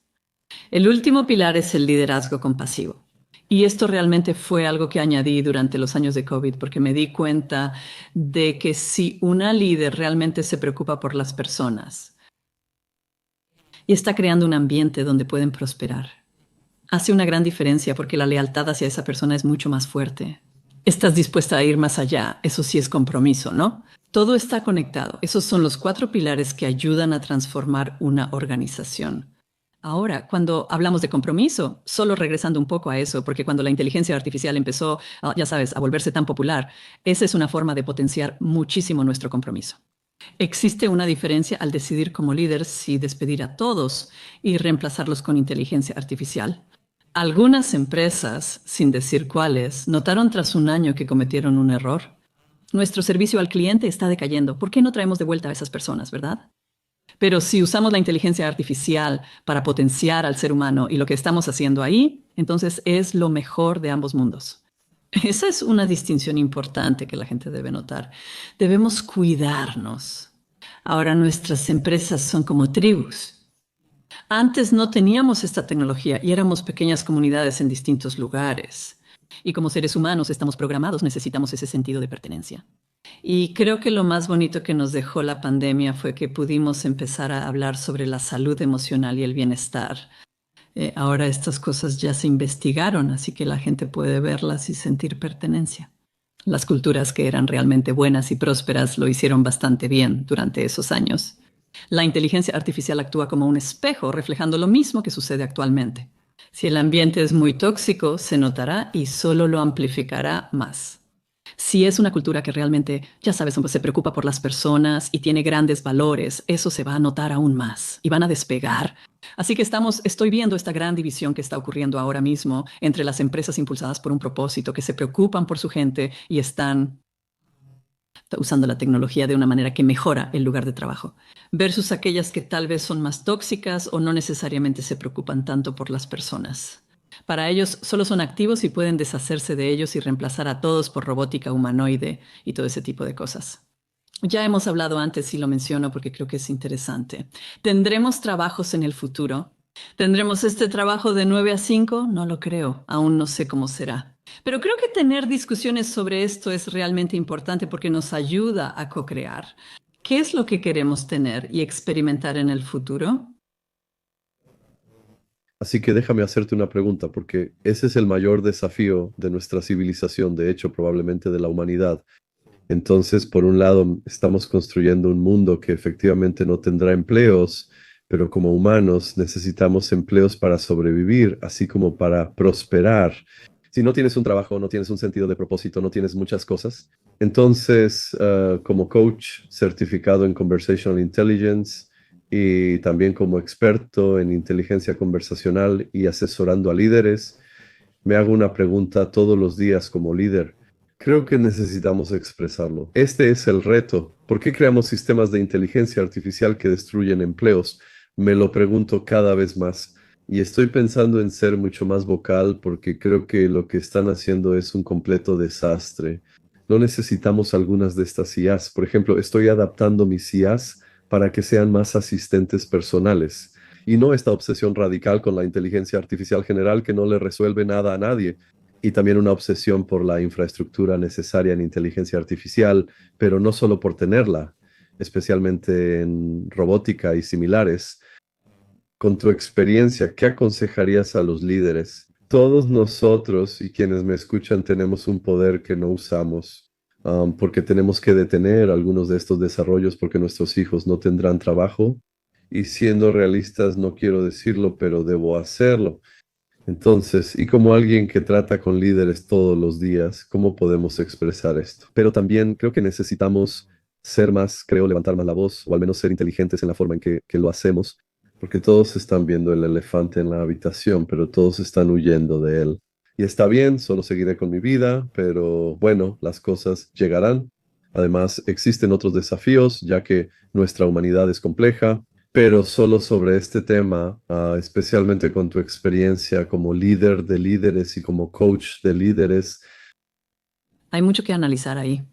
El último pilar es el liderazgo compasivo. Y esto realmente fue algo que añadí durante los años de COVID porque me di cuenta de que si una líder realmente se preocupa por las personas y está creando un ambiente donde pueden prosperar, hace una gran diferencia porque la lealtad hacia esa persona es mucho más fuerte. Estás dispuesta a ir más allá, eso sí es compromiso, ¿no? Todo está conectado. Esos son los cuatro pilares que ayudan a transformar una organización. Ahora, cuando hablamos de compromiso, solo regresando un poco a eso, porque cuando la inteligencia artificial empezó, ya sabes, a volverse tan popular, esa es una forma de potenciar muchísimo nuestro compromiso. Existe una diferencia al decidir como líder si despedir a todos y reemplazarlos con inteligencia artificial. Algunas empresas, sin decir cuáles, notaron tras un año que cometieron un error. Nuestro servicio al cliente está decayendo. ¿Por qué no traemos de vuelta a esas personas, verdad? Pero si usamos la inteligencia artificial para potenciar al ser humano y lo que estamos haciendo ahí, entonces es lo mejor de ambos mundos. Esa es una distinción importante que la gente debe notar. Debemos cuidarnos. Ahora nuestras empresas son como tribus. Antes no teníamos esta tecnología y éramos pequeñas comunidades en distintos lugares. Y como seres humanos estamos programados, necesitamos ese sentido de pertenencia. Y creo que lo más bonito que nos dejó la pandemia fue que pudimos empezar a hablar sobre la salud emocional y el bienestar. Ahora estas cosas ya se investigaron, así que la gente puede verlas y sentir pertenencia. Las culturas que eran realmente buenas y prósperas lo hicieron bastante bien durante esos años. La inteligencia artificial actúa como un espejo, reflejando lo mismo que sucede actualmente. Si el ambiente es muy tóxico, se notará y solo lo amplificará más. Si es una cultura que realmente, ya sabes, se preocupa por las personas y tiene grandes valores, eso se va a notar aún más y van a despegar. Así que estoy viendo esta gran división que está ocurriendo ahora mismo entre las empresas impulsadas por un propósito, que se preocupan por su gente y están usando la tecnología de una manera que mejora el lugar de trabajo, versus aquellas que tal vez son más tóxicas o no necesariamente se preocupan tanto por las personas. Para ellos solo son activos y pueden deshacerse de ellos y reemplazar a todos por robótica humanoide y todo ese tipo de cosas. Ya hemos hablado antes y lo menciono porque creo que es interesante. ¿Tendremos trabajos en el futuro? ¿Tendremos este trabajo de 9 a 5? No lo creo, aún no sé cómo será. Pero creo que tener discusiones sobre esto es realmente importante porque nos ayuda a co-crear. ¿Qué es lo que queremos tener y experimentar en el futuro? Así que déjame hacerte una pregunta, porque ese es el mayor desafío de nuestra civilización, de hecho, probablemente de la humanidad. Entonces, por un lado, estamos construyendo un mundo que efectivamente no tendrá empleos, pero como humanos necesitamos empleos para sobrevivir, así como para prosperar. Si no tienes un trabajo, no tienes un sentido de propósito, no tienes muchas cosas. Entonces, como coach certificado en Conversational Intelligence y también como experto en inteligencia conversacional y asesorando a líderes, me hago una pregunta todos los días como líder. Creo que necesitamos expresarlo. Este es el reto. ¿Por qué creamos sistemas de inteligencia artificial que destruyen empleos? Me lo pregunto cada vez más. Y estoy pensando en ser mucho más vocal porque creo que lo que están haciendo es un completo desastre. No necesitamos algunas de estas IAs. Por ejemplo, estoy adaptando mis IAs para que sean más asistentes personales y no esta obsesión radical con la inteligencia artificial general que no le resuelve nada a nadie. Y también una obsesión por la infraestructura necesaria en inteligencia artificial, pero no solo por tenerla, especialmente en robótica y similares. Con tu experiencia, ¿qué aconsejarías a los líderes? Todos nosotros y quienes me escuchan tenemos un poder que no usamos, porque tenemos que detener algunos de estos desarrollos porque nuestros hijos no tendrán trabajo. Y siendo realistas, no quiero decirlo, pero debo hacerlo. Entonces, y como alguien que trata con líderes todos los días, ¿cómo podemos expresar esto? Pero también creo que necesitamos ser más, creo, levantar más la voz, o al menos ser inteligentes en la forma en que lo hacemos, porque todos están viendo el elefante en la habitación, pero todos están huyendo de él. Y está bien, solo seguiré con mi vida, pero bueno, las cosas llegarán. Además, existen otros desafíos, ya que nuestra humanidad es compleja, pero solo sobre este tema, especialmente con tu experiencia como líder de líderes y como coach de líderes. Hay mucho que analizar ahí.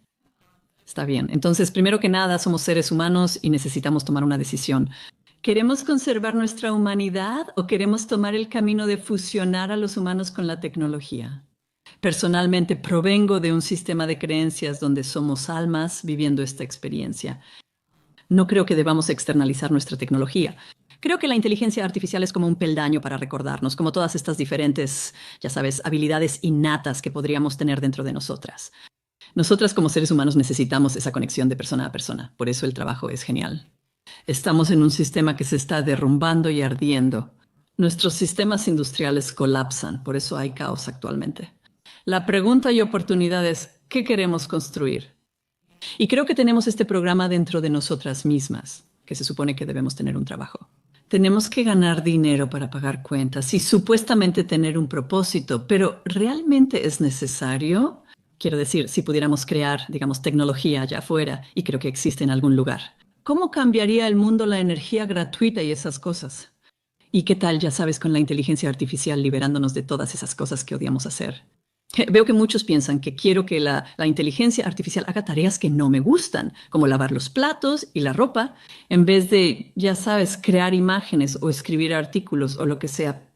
Está bien. Entonces, primero que nada, somos seres humanos y necesitamos tomar una decisión. ¿Queremos conservar nuestra humanidad o queremos tomar el camino de fusionar a los humanos con la tecnología? Personalmente provengo de un sistema de creencias donde somos almas viviendo esta experiencia. No creo que debamos externalizar nuestra tecnología. Creo que la inteligencia artificial es como un peldaño para recordarnos, como todas estas diferentes, ya sabes, habilidades innatas que podríamos tener dentro de nosotras. Nosotras como seres humanos necesitamos esa conexión de persona a persona, por eso el trabajo es genial. Estamos en un sistema que se está derrumbando y ardiendo. Nuestros sistemas industriales colapsan, por eso hay caos actualmente. La pregunta y oportunidad es, ¿qué queremos construir? Y creo que tenemos este programa dentro de nosotras mismas, que se supone que debemos tener un trabajo. Tenemos que ganar dinero para pagar cuentas y supuestamente tener un propósito, pero ¿realmente es necesario? Quiero decir, si pudiéramos crear, digamos, tecnología allá afuera, y creo que existe en algún lugar, ¿cómo cambiaría el mundo la energía gratuita y esas cosas? ¿Y qué tal, ya sabes, con la inteligencia artificial liberándonos de todas esas cosas que odiamos hacer? Veo que muchos piensan que quiero que la inteligencia artificial haga tareas que no me gustan, como lavar los platos y la ropa, en vez de, ya sabes, crear imágenes o escribir artículos o lo que sea.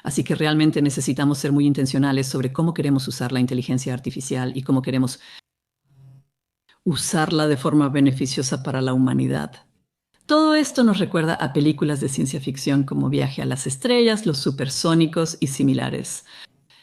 Así que realmente necesitamos ser muy intencionales sobre cómo queremos usar la inteligencia artificial y cómo queremos usarla de forma beneficiosa para la humanidad. Todo esto nos recuerda a películas de ciencia ficción como Viaje a las Estrellas, Los Supersónicos y similares.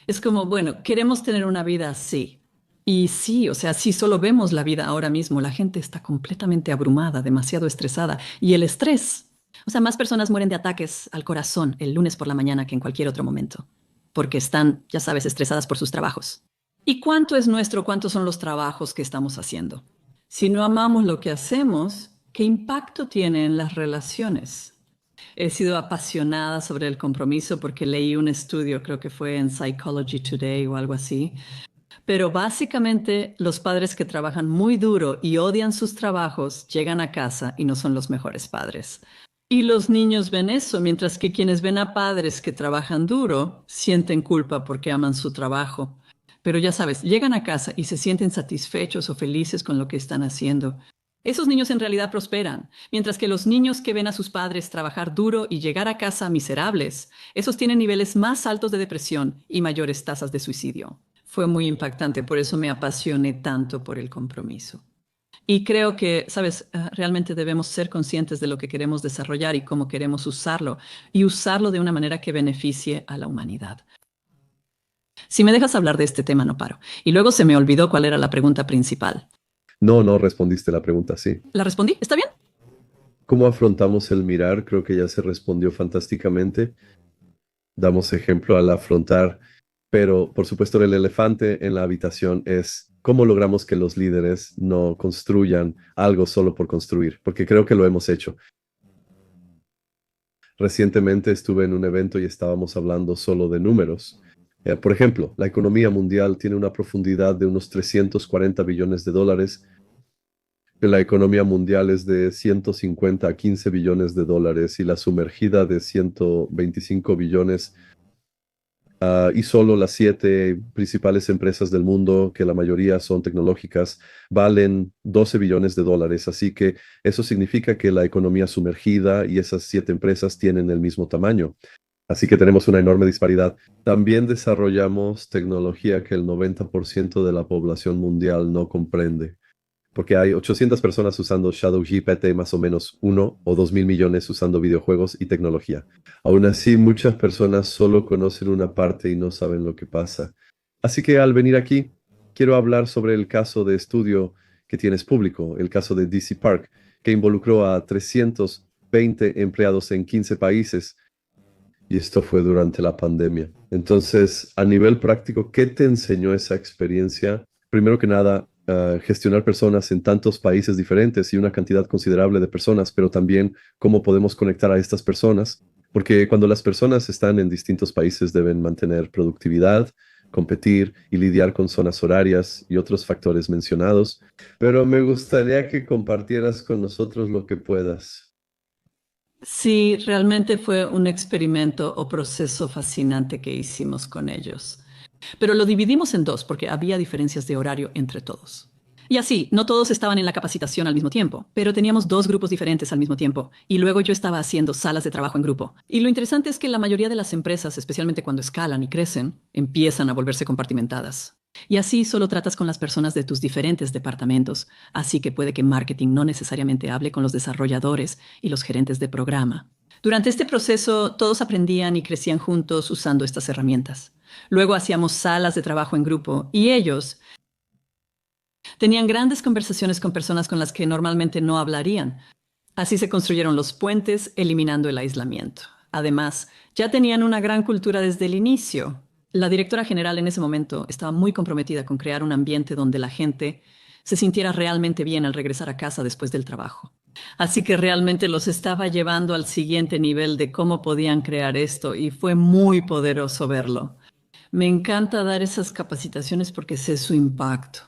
Es como, bueno, queremos tener una vida así. Y sí, o sea, si solo vemos la vida ahora mismo, la gente está completamente abrumada, demasiado estresada. Y el estrés, o sea, más personas mueren de ataques al corazón el lunes por la mañana que en cualquier otro momento, porque están, ya sabes, estresadas por sus trabajos. ¿Y cuánto es nuestro, cuántos son los trabajos que estamos haciendo? Si no amamos lo que hacemos, ¿qué impacto tiene en las relaciones? He sido apasionada sobre el compromiso porque leí un estudio, creo que fue en Psychology Today o algo así, pero básicamente los padres que trabajan muy duro y odian sus trabajos llegan a casa y no son los mejores padres. Y los niños ven eso, mientras que quienes ven a padres que trabajan duro sienten culpa porque aman su trabajo. Pero ya sabes, llegan a casa y se sienten satisfechos o felices con lo que están haciendo. Esos niños en realidad prosperan, mientras que los niños que ven a sus padres trabajar duro y llegar a casa miserables, esos tienen niveles más altos de depresión y mayores tasas de suicidio. Fue muy impactante, por eso me apasioné tanto por el compromiso. Y creo que, sabes, realmente debemos ser conscientes de lo que queremos desarrollar y cómo queremos usarlo, y usarlo de una manera que beneficie a la humanidad. Si me dejas hablar de este tema, no paro. Y luego se me olvidó cuál era la pregunta principal. No, no respondiste la pregunta, sí. ¿La respondí? ¿Está bien? ¿Cómo afrontamos el mirar? Creo que ya se respondió fantásticamente. Damos ejemplo al afrontar, pero por supuesto el elefante en la habitación es cómo logramos que los líderes no construyan algo solo por construir, porque creo que lo hemos hecho. Recientemente estuve en un evento y estábamos hablando solo de números. Por ejemplo, la economía mundial tiene una profundidad de unos 340 billones de dólares. La economía mundial es de 150 a 15 billones de dólares y la sumergida de 125 billones. Y solo las 7 principales empresas del mundo, que la mayoría son tecnológicas, valen 12 billones de dólares. Así que eso significa que la economía sumergida y esas 7 empresas tienen el mismo tamaño. Así que tenemos una enorme disparidad. También desarrollamos tecnología que el 90% de la población mundial no comprende, porque hay 800 personas usando ChatGPT, más o menos 1 o 2 mil millones usando videojuegos y tecnología. Aún así, muchas personas solo conocen una parte y no saben lo que pasa. Así que al venir aquí, quiero hablar sobre el caso de estudio que tienes público, el caso de DC Park, que involucró a 320 empleados en 15 países. Y esto fue durante la pandemia. Entonces, a nivel práctico, ¿qué te enseñó esa experiencia? Primero que nada, gestionar personas en tantos países diferentes y una cantidad considerable de personas, pero también cómo podemos conectar a estas personas, porque cuando las personas están en distintos países deben mantener productividad, competir y lidiar con zonas horarias y otros factores mencionados. Pero me gustaría que compartieras con nosotros lo que puedas. Sí, realmente fue un experimento o proceso fascinante que hicimos con ellos. Pero lo dividimos en dos porque había diferencias de horario entre todos. Y así, no todos estaban en la capacitación al mismo tiempo, pero teníamos dos grupos diferentes al mismo tiempo. Y luego yo estaba haciendo salas de trabajo en grupo. Y lo interesante es que la mayoría de las empresas, especialmente cuando escalan y crecen, empiezan a volverse compartimentadas. Y así solo tratas con las personas de tus diferentes departamentos, así que puede que marketing no necesariamente hable con los desarrolladores y los gerentes de programa. Durante este proceso, todos aprendían y crecían juntos usando estas herramientas. Luego hacíamos salas de trabajo en grupo y ellos tenían grandes conversaciones con personas con las que normalmente no hablarían. Así se construyeron los puentes, eliminando el aislamiento. Además, ya tenían una gran cultura desde el inicio. La directora general en ese momento estaba muy comprometida con crear un ambiente donde la gente se sintiera realmente bien al regresar a casa después del trabajo. Así que realmente los estaba llevando al siguiente nivel de cómo podían crear esto y fue muy poderoso verlo. Me encanta dar esas capacitaciones porque sé su impacto.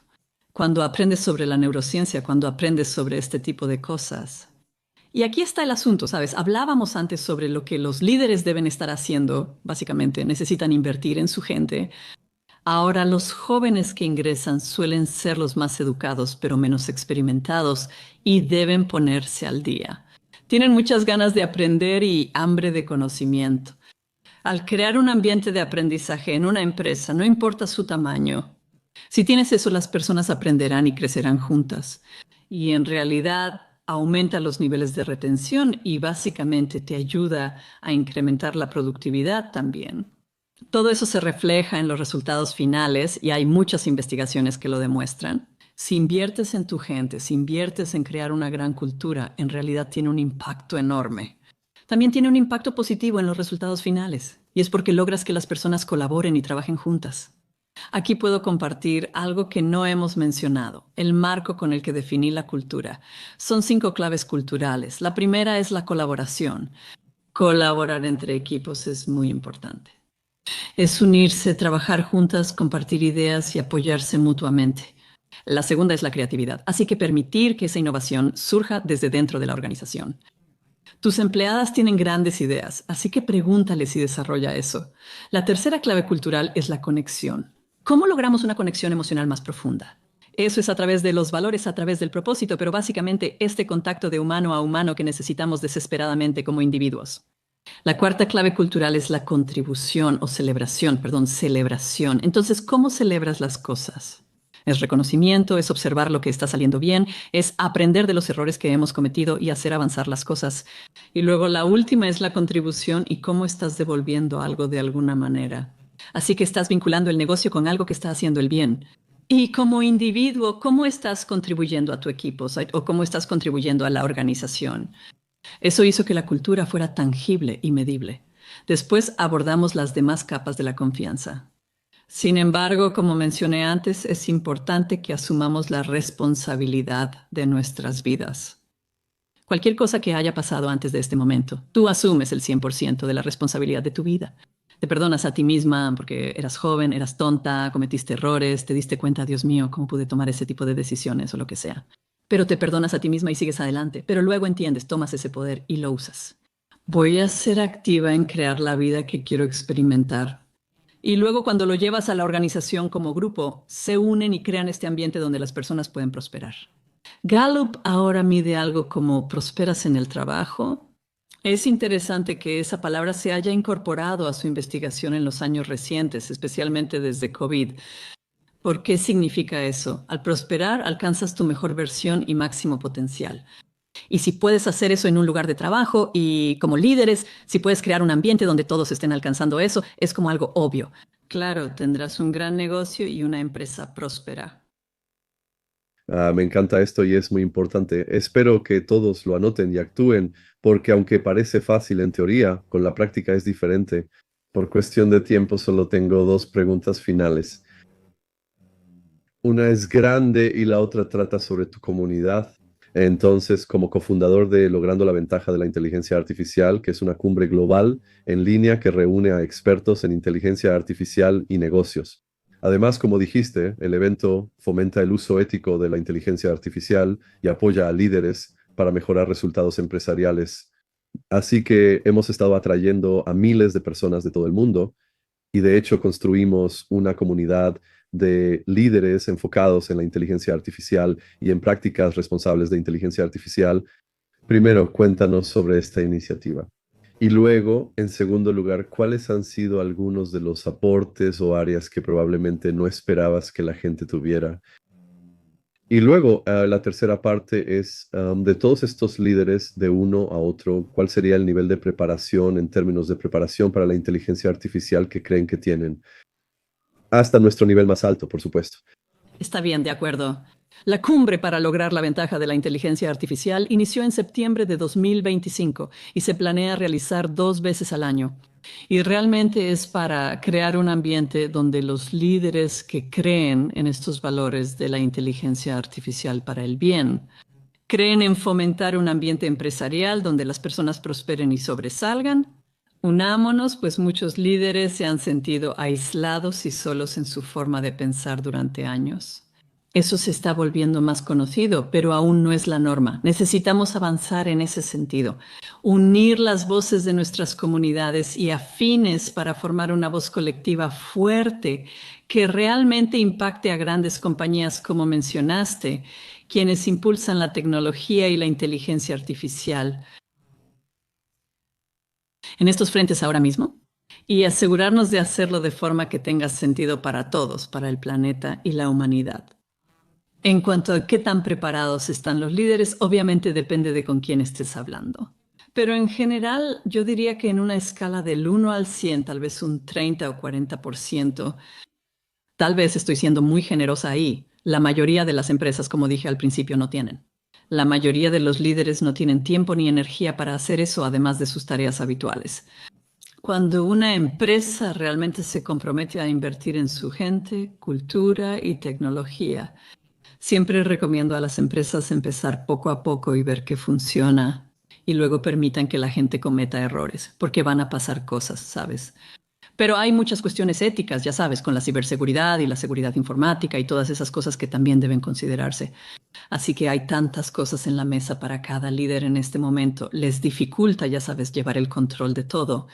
Cuando aprendes sobre la neurociencia, cuando aprendes sobre este tipo de cosas. Y aquí está el asunto, ¿sabes? Hablábamos antes sobre lo que los líderes deben estar haciendo, básicamente. Necesitan invertir en su gente. Ahora, los jóvenes que ingresan suelen ser los más educados, pero menos experimentados, y deben ponerse al día. Tienen muchas ganas de aprender y hambre de conocimiento. Al crear un ambiente de aprendizaje en una empresa, no importa su tamaño, si tienes eso, las personas aprenderán y crecerán juntas. Y en realidad aumenta los niveles de retención y básicamente te ayuda a incrementar la productividad también. Todo eso se refleja en los resultados finales y hay muchas investigaciones que lo demuestran. Si inviertes en tu gente, si inviertes en crear una gran cultura, en realidad tiene un impacto enorme. También tiene un impacto positivo en los resultados finales, y es porque logras que las personas colaboren y trabajen juntas. Aquí puedo compartir algo que no hemos mencionado, el marco con el que definí la cultura. Son 5 claves culturales. La primera es la colaboración. Colaborar entre equipos es muy importante. Es unirse, trabajar juntas, compartir ideas y apoyarse mutuamente. La segunda es la creatividad, así que permitir que esa innovación surja desde dentro de la organización. Tus empleadas tienen grandes ideas, así que pregúntales si desarrolla eso. La tercera clave cultural es la conexión. ¿Cómo logramos una conexión emocional más profunda? Eso es a través de los valores, a través del propósito, pero básicamente este contacto de humano a humano que necesitamos desesperadamente como individuos. La cuarta clave cultural es la contribución o celebración, perdón, celebración. Entonces, ¿cómo celebras las cosas? Es reconocimiento, es observar lo que está saliendo bien, es aprender de los errores que hemos cometido y hacer avanzar las cosas. Y luego la última es la contribución y cómo estás devolviendo algo de alguna manera. Así que estás vinculando el negocio con algo que está haciendo el bien. Y como individuo, ¿cómo estás contribuyendo a tu equipo o cómo estás contribuyendo a la organización? Eso hizo que la cultura fuera tangible y medible. Después abordamos las demás capas de la confianza. Sin embargo, como mencioné antes, es importante que asumamos la responsabilidad de nuestras vidas. Cualquier cosa que haya pasado antes de este momento, tú asumes el 100% de la responsabilidad de tu vida. Te perdonas a ti misma porque eras joven, eras tonta, cometiste errores, te diste cuenta, Dios mío, cómo pude tomar ese tipo de decisiones o lo que sea. Pero te perdonas a ti misma y sigues adelante. Pero luego entiendes, tomas ese poder y lo usas. Voy a ser activa en crear la vida que quiero experimentar. Y luego cuando lo llevas a la organización como grupo, se unen y crean este ambiente donde las personas pueden prosperar. Gallup ahora mide algo como prosperas en el trabajo. Es interesante que esa palabra se haya incorporado a su investigación en los años recientes, especialmente desde COVID. ¿Por qué significa eso? Al prosperar, alcanzas tu mejor versión y máximo potencial. Y si puedes hacer eso en un lugar de trabajo y como líderes, si puedes crear un ambiente donde todos estén alcanzando eso, es como algo obvio. Claro, tendrás un gran negocio y una empresa próspera. Me encanta esto y es muy importante. Espero que todos lo anoten y actúen, porque aunque parece fácil en teoría, con la práctica es diferente. Por cuestión de tiempo, solo tengo 2 preguntas finales. Una es grande y la otra trata sobre tu comunidad. Entonces, como cofundador de Logrando la Ventaja de la Inteligencia Artificial, que es una cumbre global en línea que reúne a expertos en inteligencia artificial y negocios. Además, como dijiste, el evento fomenta el uso ético de la inteligencia artificial y apoya a líderes para mejorar resultados empresariales. Así que hemos estado atrayendo a miles de personas de todo el mundo y de hecho construimos una comunidad de líderes enfocados en la inteligencia artificial y en prácticas responsables de inteligencia artificial. Primero, cuéntanos sobre esta iniciativa. Y luego, en segundo lugar, ¿cuáles han sido algunos de los aportes o áreas que probablemente no esperabas que la gente tuviera? Y luego, la tercera parte es, de todos estos líderes de uno a otro, ¿cuál sería el nivel de preparación en términos de preparación para la inteligencia artificial que creen que tienen? Hasta nuestro nivel más alto, por supuesto. Está bien, de acuerdo. La cumbre para lograr la ventaja de la inteligencia artificial inició en septiembre de 2025 y se planea realizar 2 veces al año. Y realmente es para crear un ambiente donde los líderes que creen en estos valores de la inteligencia artificial para el bien, creen en fomentar un ambiente empresarial donde las personas prosperen y sobresalgan. Unámonos, pues muchos líderes se han sentido aislados y solos en su forma de pensar durante años. Eso se está volviendo más conocido, pero aún no es la norma. Necesitamos avanzar en ese sentido, unir las voces de nuestras comunidades y afines para formar una voz colectiva fuerte que realmente impacte a grandes compañías como mencionaste, quienes impulsan la tecnología y la inteligencia artificial en estos frentes ahora mismo y asegurarnos de hacerlo de forma que tenga sentido para todos, para el planeta y la humanidad. En cuanto a qué tan preparados están los líderes, obviamente depende de con quién estés hablando. Pero en general, yo diría que en una escala del 1 al 100, tal vez un 30 o 40%, tal vez estoy siendo muy generosa ahí. La mayoría de las empresas, como dije al principio, no tienen. La mayoría de los líderes no tienen tiempo ni energía para hacer eso, además de sus tareas habituales. Cuando una empresa realmente se compromete a invertir en su gente, cultura y tecnología, siempre recomiendo a las empresas empezar poco a poco y ver qué funciona y luego permitan que la gente cometa errores, porque van a pasar cosas, ¿sabes? Pero hay muchas cuestiones éticas, ya sabes, con la ciberseguridad y la seguridad informática y todas esas cosas que también deben considerarse. Así que hay tantas cosas en la mesa para cada líder en este momento. Les dificulta, ya sabes, llevar el control de todo.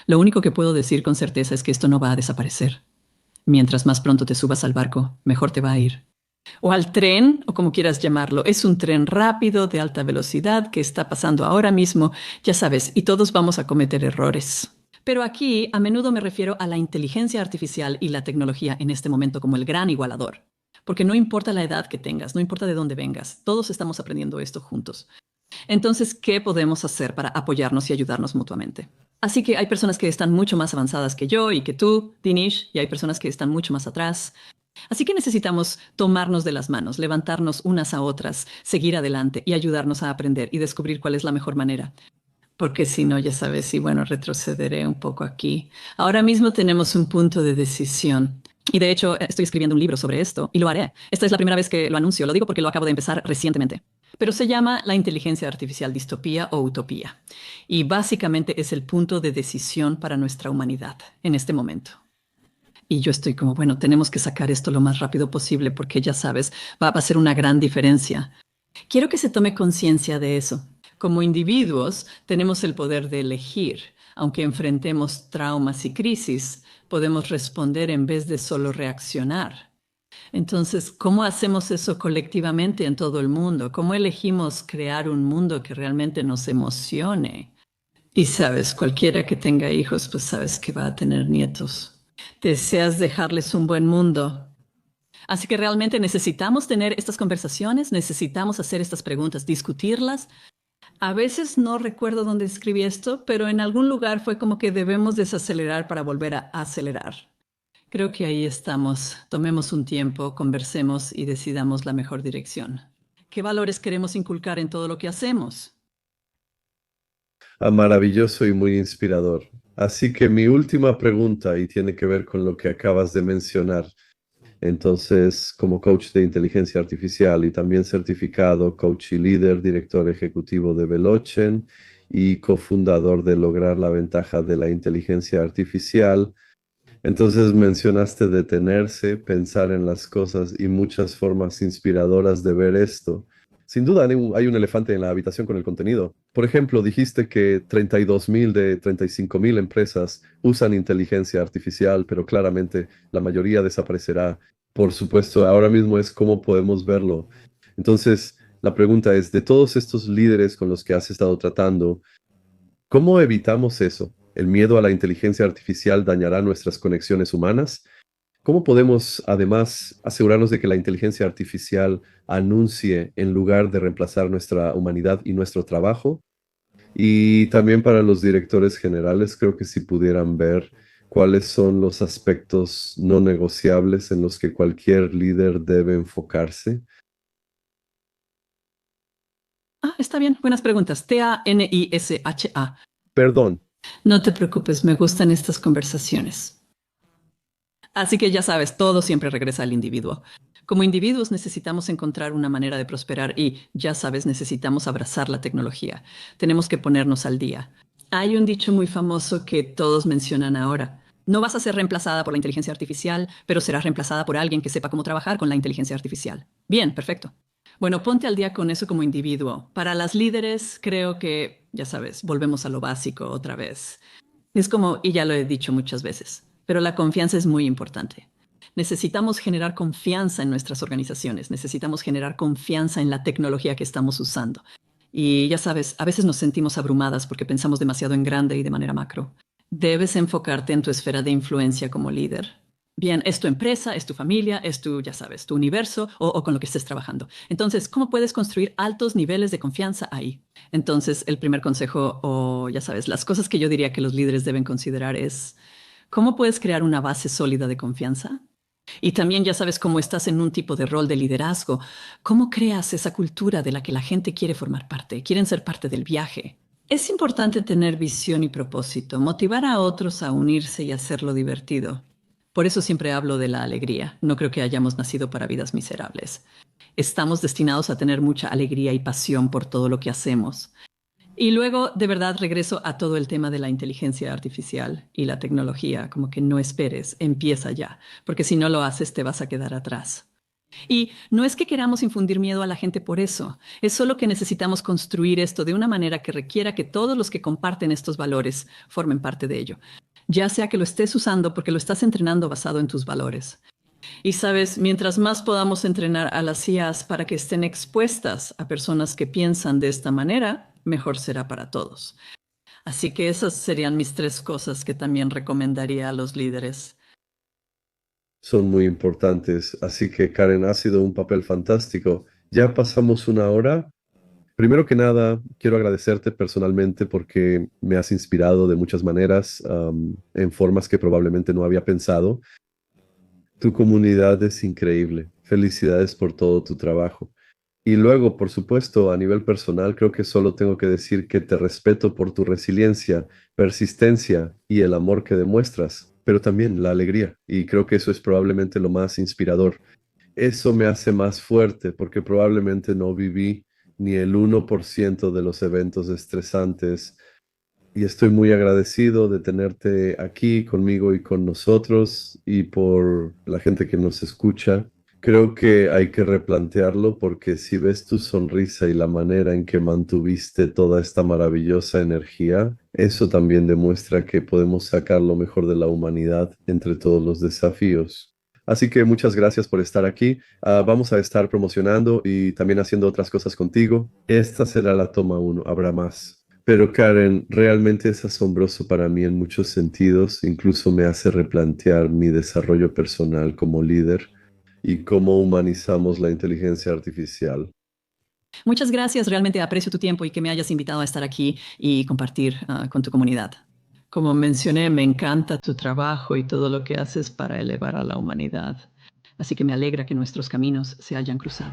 Lo único que puedo decir con certeza es que esto no va a desaparecer. Mientras más pronto te subas al barco, mejor te va a ir. O al tren, o como quieras llamarlo. Es un tren rápido, de alta velocidad, que está pasando ahora mismo, ya sabes, y todos vamos a cometer errores. Pero aquí a menudo me refiero a la inteligencia artificial y la tecnología en este momento como el gran igualador. Porque no importa la edad que tengas, no importa de dónde vengas, todos estamos aprendiendo esto juntos. Entonces, ¿qué podemos hacer para apoyarnos y ayudarnos mutuamente? Así que hay personas que están mucho más avanzadas que yo y que tú, Dinish, y hay personas que están mucho más atrás. Así que necesitamos tomarnos de las manos, levantarnos unas a otras, seguir adelante y ayudarnos a aprender y descubrir cuál es la mejor manera. Porque si no, ya sabes, y bueno, retrocederé un poco aquí. Ahora mismo tenemos un punto de decisión. Y de hecho, estoy escribiendo un libro sobre esto y lo haré. Esta es la primera vez que lo anuncio, lo digo porque lo acabo de empezar recientemente. Pero se llama La inteligencia artificial distopía o utopía. Y básicamente es el punto de decisión para nuestra humanidad en este momento. Y yo estoy como, bueno, tenemos que sacar esto lo más rápido posible porque ya sabes, va a ser una gran diferencia. Quiero que se tome conciencia de eso. Como individuos, tenemos el poder de elegir. Aunque enfrentemos traumas y crisis, podemos responder en vez de solo reaccionar. Entonces, ¿cómo hacemos eso colectivamente en todo el mundo? ¿Cómo elegimos crear un mundo que realmente nos emocione? Y sabes, cualquiera que tenga hijos, pues sabes que va a tener nietos. Deseas dejarles un buen mundo. Así que realmente necesitamos tener estas conversaciones, necesitamos hacer estas preguntas, discutirlas. A veces no recuerdo dónde escribí esto, pero en algún lugar fue como que debemos desacelerar para volver a acelerar. Creo que ahí estamos. Tomemos un tiempo, conversemos y decidamos la mejor dirección. ¿Qué valores queremos inculcar en todo lo que hacemos? Maravilloso y muy inspirador. Así que mi última pregunta, y tiene que ver con lo que acabas de mencionar. Entonces, como coach de inteligencia artificial y también certificado coach y líder, director ejecutivo de Velochen y cofundador de Lograr la Ventaja de la Inteligencia Artificial. Entonces mencionaste detenerse, pensar en las cosas y muchas formas inspiradoras de ver esto. Sin duda hay un elefante en la habitación con el contenido. Por ejemplo, dijiste que 32.000 de 35.000 empresas usan inteligencia artificial, pero claramente la mayoría desaparecerá. Por supuesto, ahora mismo es cómo podemos verlo. Entonces, la pregunta es, de todos estos líderes con los que has estado tratando, ¿cómo evitamos eso? ¿El miedo a la inteligencia artificial dañará nuestras conexiones humanas? ¿Cómo podemos, además, asegurarnos de que la inteligencia artificial anuncie en lugar de reemplazar nuestra humanidad y nuestro trabajo? Y también para los directores generales, creo que si pudieran ver cuáles son los aspectos no negociables en los que cualquier líder debe enfocarse. Está bien, buenas preguntas. Tanisha. Perdón. No te preocupes, me gustan estas conversaciones. Así que ya sabes, todo siempre regresa al individuo. Como individuos necesitamos encontrar una manera de prosperar y, ya sabes, necesitamos abrazar la tecnología. Tenemos que ponernos al día. Hay un dicho muy famoso que todos mencionan ahora. No vas a ser reemplazada por la inteligencia artificial, pero serás reemplazada por alguien que sepa cómo trabajar con la inteligencia artificial. Bien, perfecto. Bueno, ponte al día con eso como individuo. Para las líderes, creo que, ya sabes, volvemos a lo básico otra vez. Es como, y ya lo he dicho muchas veces, pero la confianza es muy importante. Necesitamos generar confianza en nuestras organizaciones, necesitamos generar confianza en la tecnología que estamos usando. Y ya sabes, a veces nos sentimos abrumadas porque pensamos demasiado en grande y de manera macro. Debes enfocarte en tu esfera de influencia como líder. Bien, es tu empresa, es tu familia, es tu, ya sabes, tu universo o con lo que estés trabajando. Entonces, ¿cómo puedes construir altos niveles de confianza ahí? Entonces, el primer consejo, o ya sabes, las cosas que yo diría que los líderes deben considerar es, ¿cómo puedes crear una base sólida de confianza? Y también ya sabes cómo estás en un tipo de rol de liderazgo, cómo creas esa cultura de la que la gente quiere formar parte, quieren ser parte del viaje. Es importante tener visión y propósito, motivar a otros a unirse y hacerlo divertido. Por eso siempre hablo de la alegría. No creo que hayamos nacido para vidas miserables. Estamos destinados a tener mucha alegría y pasión por todo lo que hacemos. Y luego, de verdad, regreso a todo el tema de la inteligencia artificial y la tecnología, como que no esperes, empieza ya, porque si no lo haces te vas a quedar atrás. Y no es que queramos infundir miedo a la gente por eso, es solo que necesitamos construir esto de una manera que requiera que todos los que comparten estos valores formen parte de ello, ya sea que lo estés usando porque lo estás entrenando basado en tus valores. Y sabes, mientras más podamos entrenar a las IAs para que estén expuestas a personas que piensan de esta manera, mejor será para todos. Así que esas serían mis tres cosas que también recomendaría a los líderes. Son muy importantes. Así que Karen, ha sido un papel fantástico. Ya pasamos una hora. Primero que nada, quiero agradecerte personalmente porque me has inspirado de muchas maneras, en formas que probablemente no había pensado. Tu comunidad es increíble. Felicidades por todo tu trabajo. Y luego, por supuesto, a nivel personal, creo que solo tengo que decir que te respeto por tu resiliencia, persistencia y el amor que demuestras, pero también la alegría. Y creo que eso es probablemente lo más inspirador. Eso me hace más fuerte porque probablemente no viví ni el 1% de los eventos estresantes y estoy muy agradecido de tenerte aquí conmigo y con nosotros y por la gente que nos escucha. Creo que hay que replantearlo porque si ves tu sonrisa y la manera en que mantuviste toda esta maravillosa energía, eso también demuestra que podemos sacar lo mejor de la humanidad entre todos los desafíos. Así que muchas gracias por estar aquí. Vamos a estar promocionando y también haciendo otras cosas contigo. Esta será la toma uno, habrá más. Pero Karen, realmente es asombroso para mí en muchos sentidos, incluso me hace replantear mi desarrollo personal como líder y cómo humanizamos la inteligencia artificial. Muchas gracias, realmente aprecio tu tiempo y que me hayas invitado a estar aquí y compartir con tu comunidad. Como mencioné, me encanta tu trabajo y todo lo que haces para elevar a la humanidad. Así que me alegra que nuestros caminos se hayan cruzado.